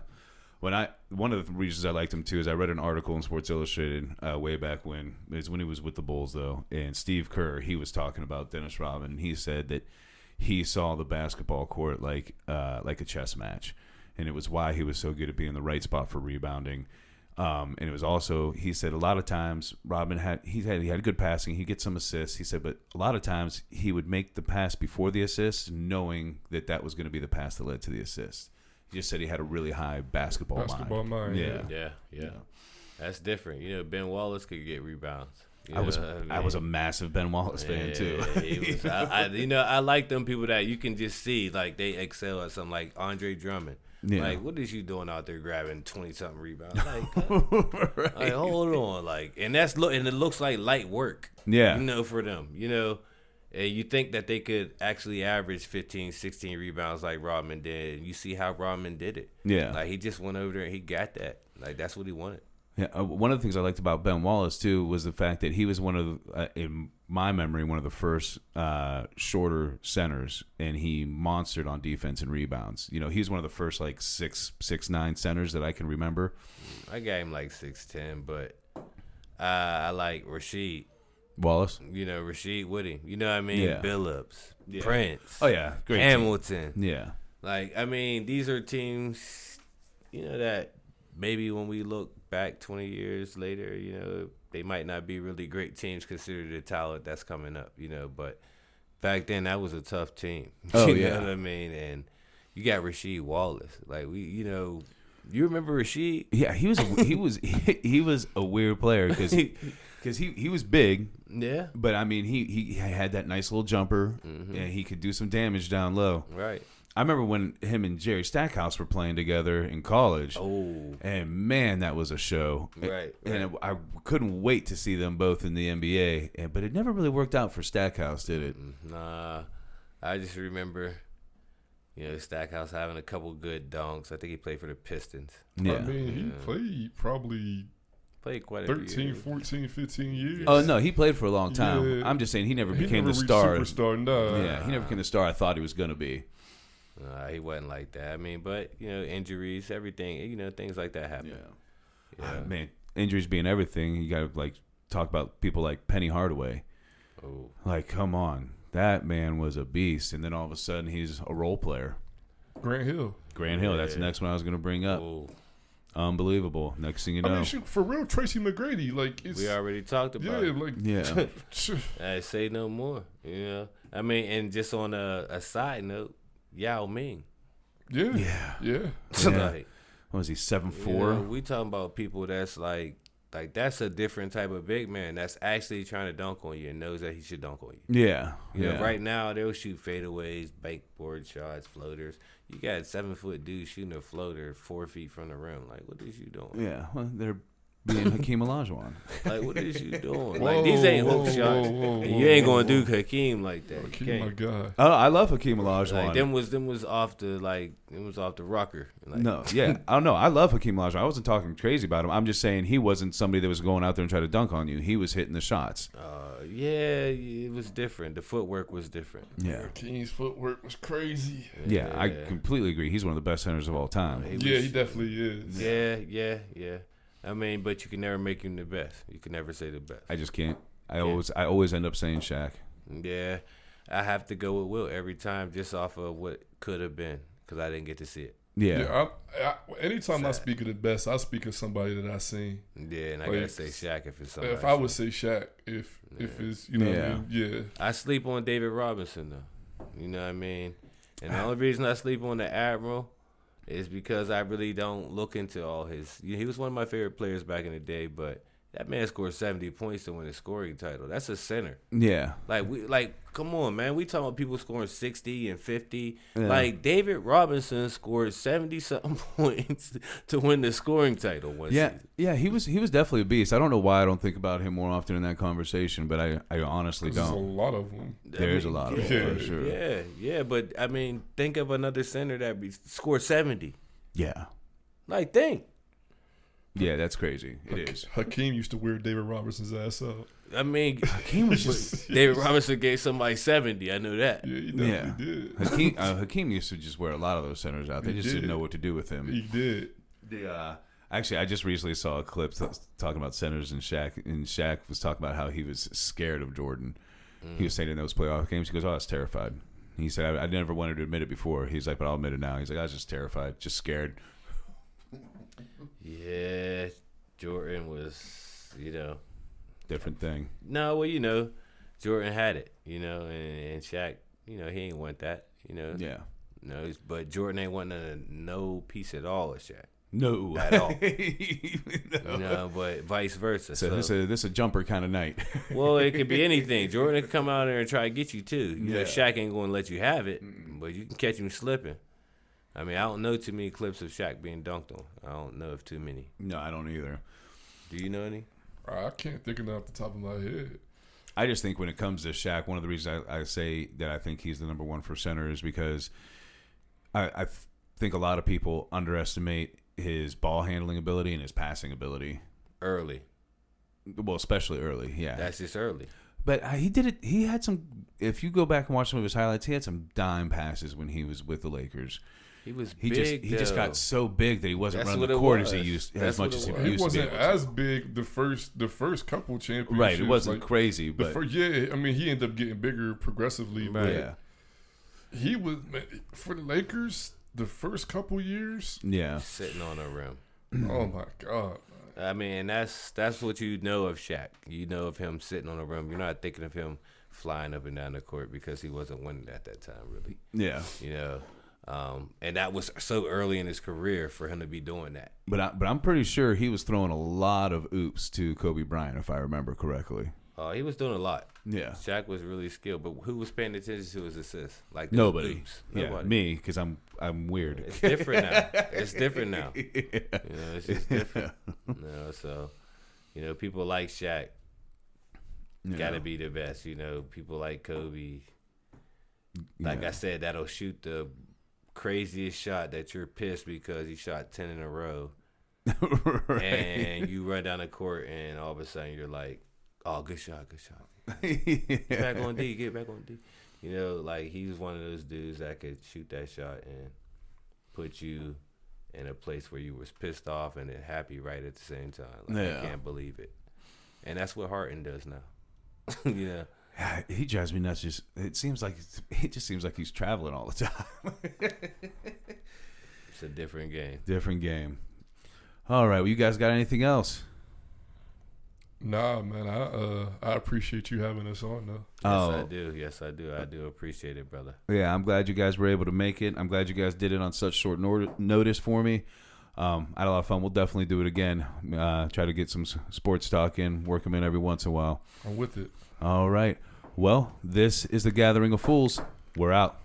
One of the reasons I liked him too is I read an article in Sports Illustrated way back when. It's when he was with the Bulls though, and Steve Kerr, he was talking about Dennis Rodman, and he said that he saw the basketball court like a chess match, and it was why he was so good at being in the right spot for rebounding. And it was also, he said, a lot of times Rodman had good passing. He'd get some assists. He said, but a lot of times he would make the pass before the assist, knowing that was going to be the pass that led to the assist. He just said he had a really high basketball mind. Yeah. Yeah. That's different. You know, Ben Wallace could get rebounds. I was a massive Ben Wallace fan too. He was, I like them people that you can just see like they excel at something, like Andre Drummond. Yeah. Like, what is you doing out there grabbing 20-something rebounds? Like, like, hold on, like, and it looks like light work. Yeah, you know, for them, you know, and you think that they could actually average 15, 16 rebounds like Rodman did, and you see how Rodman did it. Yeah, like he just went over there and he got that. Like that's what he wanted. Yeah, one of the things I liked about Ben Wallace too was the fact that he was one of, in my memory, one of the first shorter centers, and he monstered on defense and rebounds. You know, he's one of the first like 6'9" centers that I can remember. I got him like 6'10", but I like Rasheed Wallace. You know, Rasheed with him. You know what I mean? Yeah. Billups, Yeah. Prince. Oh yeah, great Hamilton. team. Yeah, Like, I mean, these are teams, you know, that maybe when we look back 20 years later, you know, they might not be really great teams considered the talent that's coming up, you know, but back then that was a tough team. Oh, you yeah. know what I mean? And you got Rasheed Wallace. Like, you know, you remember Rasheed? yeah. He was a weird player because he was big. Yeah. But I mean, he had that nice little jumper, and he could do some damage down low. Right. I remember when him and Jerry Stackhouse were playing together in college. Oh. And man, that was a show. Right. And I couldn't wait to see them both in the NBA. But it never really worked out for Stackhouse, did it? Nah. I just remember, you know, Stackhouse having a couple good dunks. I think he played for the Pistons. Yeah. I mean, he played probably Played quite a 13, few years. 14, 15 years. Oh no, he played for a long time. Yeah. I'm just saying he never He became never the reached star. superstar, no. Yeah, he never became the star I thought he was gonna be. He wasn't like that. I mean, but, you know, injuries, everything, you know, things like that happen. Yeah. Man, injuries being everything, you gotta like talk about people like Penny Hardaway. Oh. Like, come on, that man was a beast, and then all of a sudden he's a role player. Grant Hill. Grant Hill, that's the Yeah. next one I was gonna bring up. Oh. Unbelievable. Next thing you know, I mean, shoot, for real, Tracy McGrady, like, it's. We already talked about Yeah, it. like. yeah, I say no more, you know. I mean, and just on a side note, Yao Ming. Yeah. yeah. Yeah. Yeah. Like, What was he, 7'4"? you know, we talking about people that's like that's a different type of big man that's actually trying to dunk on you and knows that he should dunk on you. Yeah, You yeah. know, right now they'll shoot fadeaways, backboard shots, floaters. You got 7-foot dude shooting a floater 4 feet from the rim. Like, what is you doing? Yeah, well, they're being Hakeem Olajuwon. Like, what is you doing? Whoa, Like, these ain't hook whoa, shots. whoa, And whoa, you ain't whoa, gonna do whoa. Hakeem like that. You Hakeem, can't. my God. Oh, I love Hakeem Olajuwon. Like, them was off the rocker. Like, No, yeah, I don't know. I love Hakeem Olajuwon. I wasn't talking crazy about him. I'm just saying he wasn't somebody that was going out there and trying to dunk on you. He was hitting the shots. yeah, it was different. The footwork was different. Yeah, King's footwork was crazy. yeah, I completely agree. He's one of the best centers of all time. Yeah, he definitely is. Yeah. I mean, but you can never make him the best. You can never say the best. I just can't. I always end up saying Shaq. Yeah, I have to go with Will every time just off of what could have been because I didn't get to see it. Yeah, Anytime I speak of the best, I speak of somebody that I seen. Yeah, and I Like, gotta say Shaq if it's somebody. If I would say Shaq, if it's, you know what I mean? Yeah. I sleep on David Robinson though. You know what I mean? And the only reason I sleep on the Admiral is because I really don't look into all his. He was one of my favorite players back in the day, but that man scored 70 points to win a scoring title. That's a center. yeah. Come on, man. We talking about people scoring 60 and 50. Yeah. Like David Robinson scored 70-something points to win the scoring title one season. Yeah. He was definitely a beast. I don't know why I don't think about him more often in that conversation, but I honestly There's a don't. lot of them. There's a lot of them for sure. Yeah. But I mean, think of another center that scored 70. Yeah, Like, think. yeah, that's crazy. It is. Hakeem used to wear David Robinson's ass out. I mean, Hakeem was just David Robinson gave somebody 70. I knew that. Yeah, he definitely did. Hakeem used to just wear a lot of those centers out. They He just didn't did. know what to do with him. He did. Actually, I just recently saw a clip talking about centers and Shaq was talking about how he was scared of Jordan. He was saying in those playoff games, he goes, "Oh, I was terrified." He said, "I never wanted to admit it before." He's like, "But I'll admit it now." He's like, "I was just terrified, just scared." Yeah, Jordan was, Different thing. No, well, Jordan had it, and Shaq, he ain't want that, Yeah. No, but Jordan ain't want no piece at all of Shaq. No. At all. No. You know, but vice versa. So this is a jumper kind of night. Well, it could be anything. Jordan could come out there and try to get you too. You know, Yeah. Shaq ain't going to let you have it, but you can catch him slipping. I mean, I don't know too many clips of Shaq being dunked on. I don't know of too many. No, I don't either. Do you know any? I can't think of it off the top of my head. I just think when it comes to Shaq, one of the reasons I say that I think he's the number one for center is because I think a lot of people underestimate his ball handling ability and his passing ability. Early. Well, especially early, yeah. That's just early. But he did it. He had some. If you go back and watch some of his highlights, he had some dime passes when he was with the Lakers. He was He big, just got so big that he wasn't That's running the what it court was. as he used That's as much what as it he was. He used to be wasn't able to. as big the first couple championships. Right, it wasn't like, crazy, The but first, yeah, I mean, he ended up getting bigger progressively. Right. yeah, But he was for the Lakers the first couple years. yeah. sitting on a rim. Oh my God. I mean, that's what you know of Shaq. You know of him sitting on a rim. You're not thinking of him flying up and down the court because he wasn't winning at that time, really. Yeah, You know, and that was so early in his career for him to be doing that. but I'm pretty sure he was throwing a lot of oops to Kobe Bryant, if I remember correctly. He was doing a lot. Yeah, Shaq was really skilled, but who was paying attention to his assists? Like those nobody. oops. Yeah, Nobody. me, because I'm weird. It's different now. It's different now. Yeah. You know, it's just different. You know, so you know, people like Shaq got to be the best. You know, people like Kobe. Like I said, that'll shoot the craziest shot that you're pissed because he shot 10 in a row, Right. and you run down the court, and all of a sudden you're like, "Oh, good shot, good shot." Yeah. Get back on D, get back on D. You know, like he was one of those dudes that could shoot that shot and put you in a place where you was pissed off and then happy right at the same time. Like, Yeah. I can't believe it. And that's what Harden does now. You know, He drives me nuts. It seems like he's traveling all the time. it's a different game. Different game. All right. Well, you guys got anything else? Nah, man. I appreciate you having us on though. Yes, I do. Yes, I do. I do appreciate it, brother. Yeah, I'm glad you guys were able to make it. I'm glad you guys did it on such short notice for me. I had a lot of fun. We'll definitely do it again. Try to get some sports talk in, work them in every once in a while. I'm with it. All right. Well, this is the Gathering of Fools. We're out.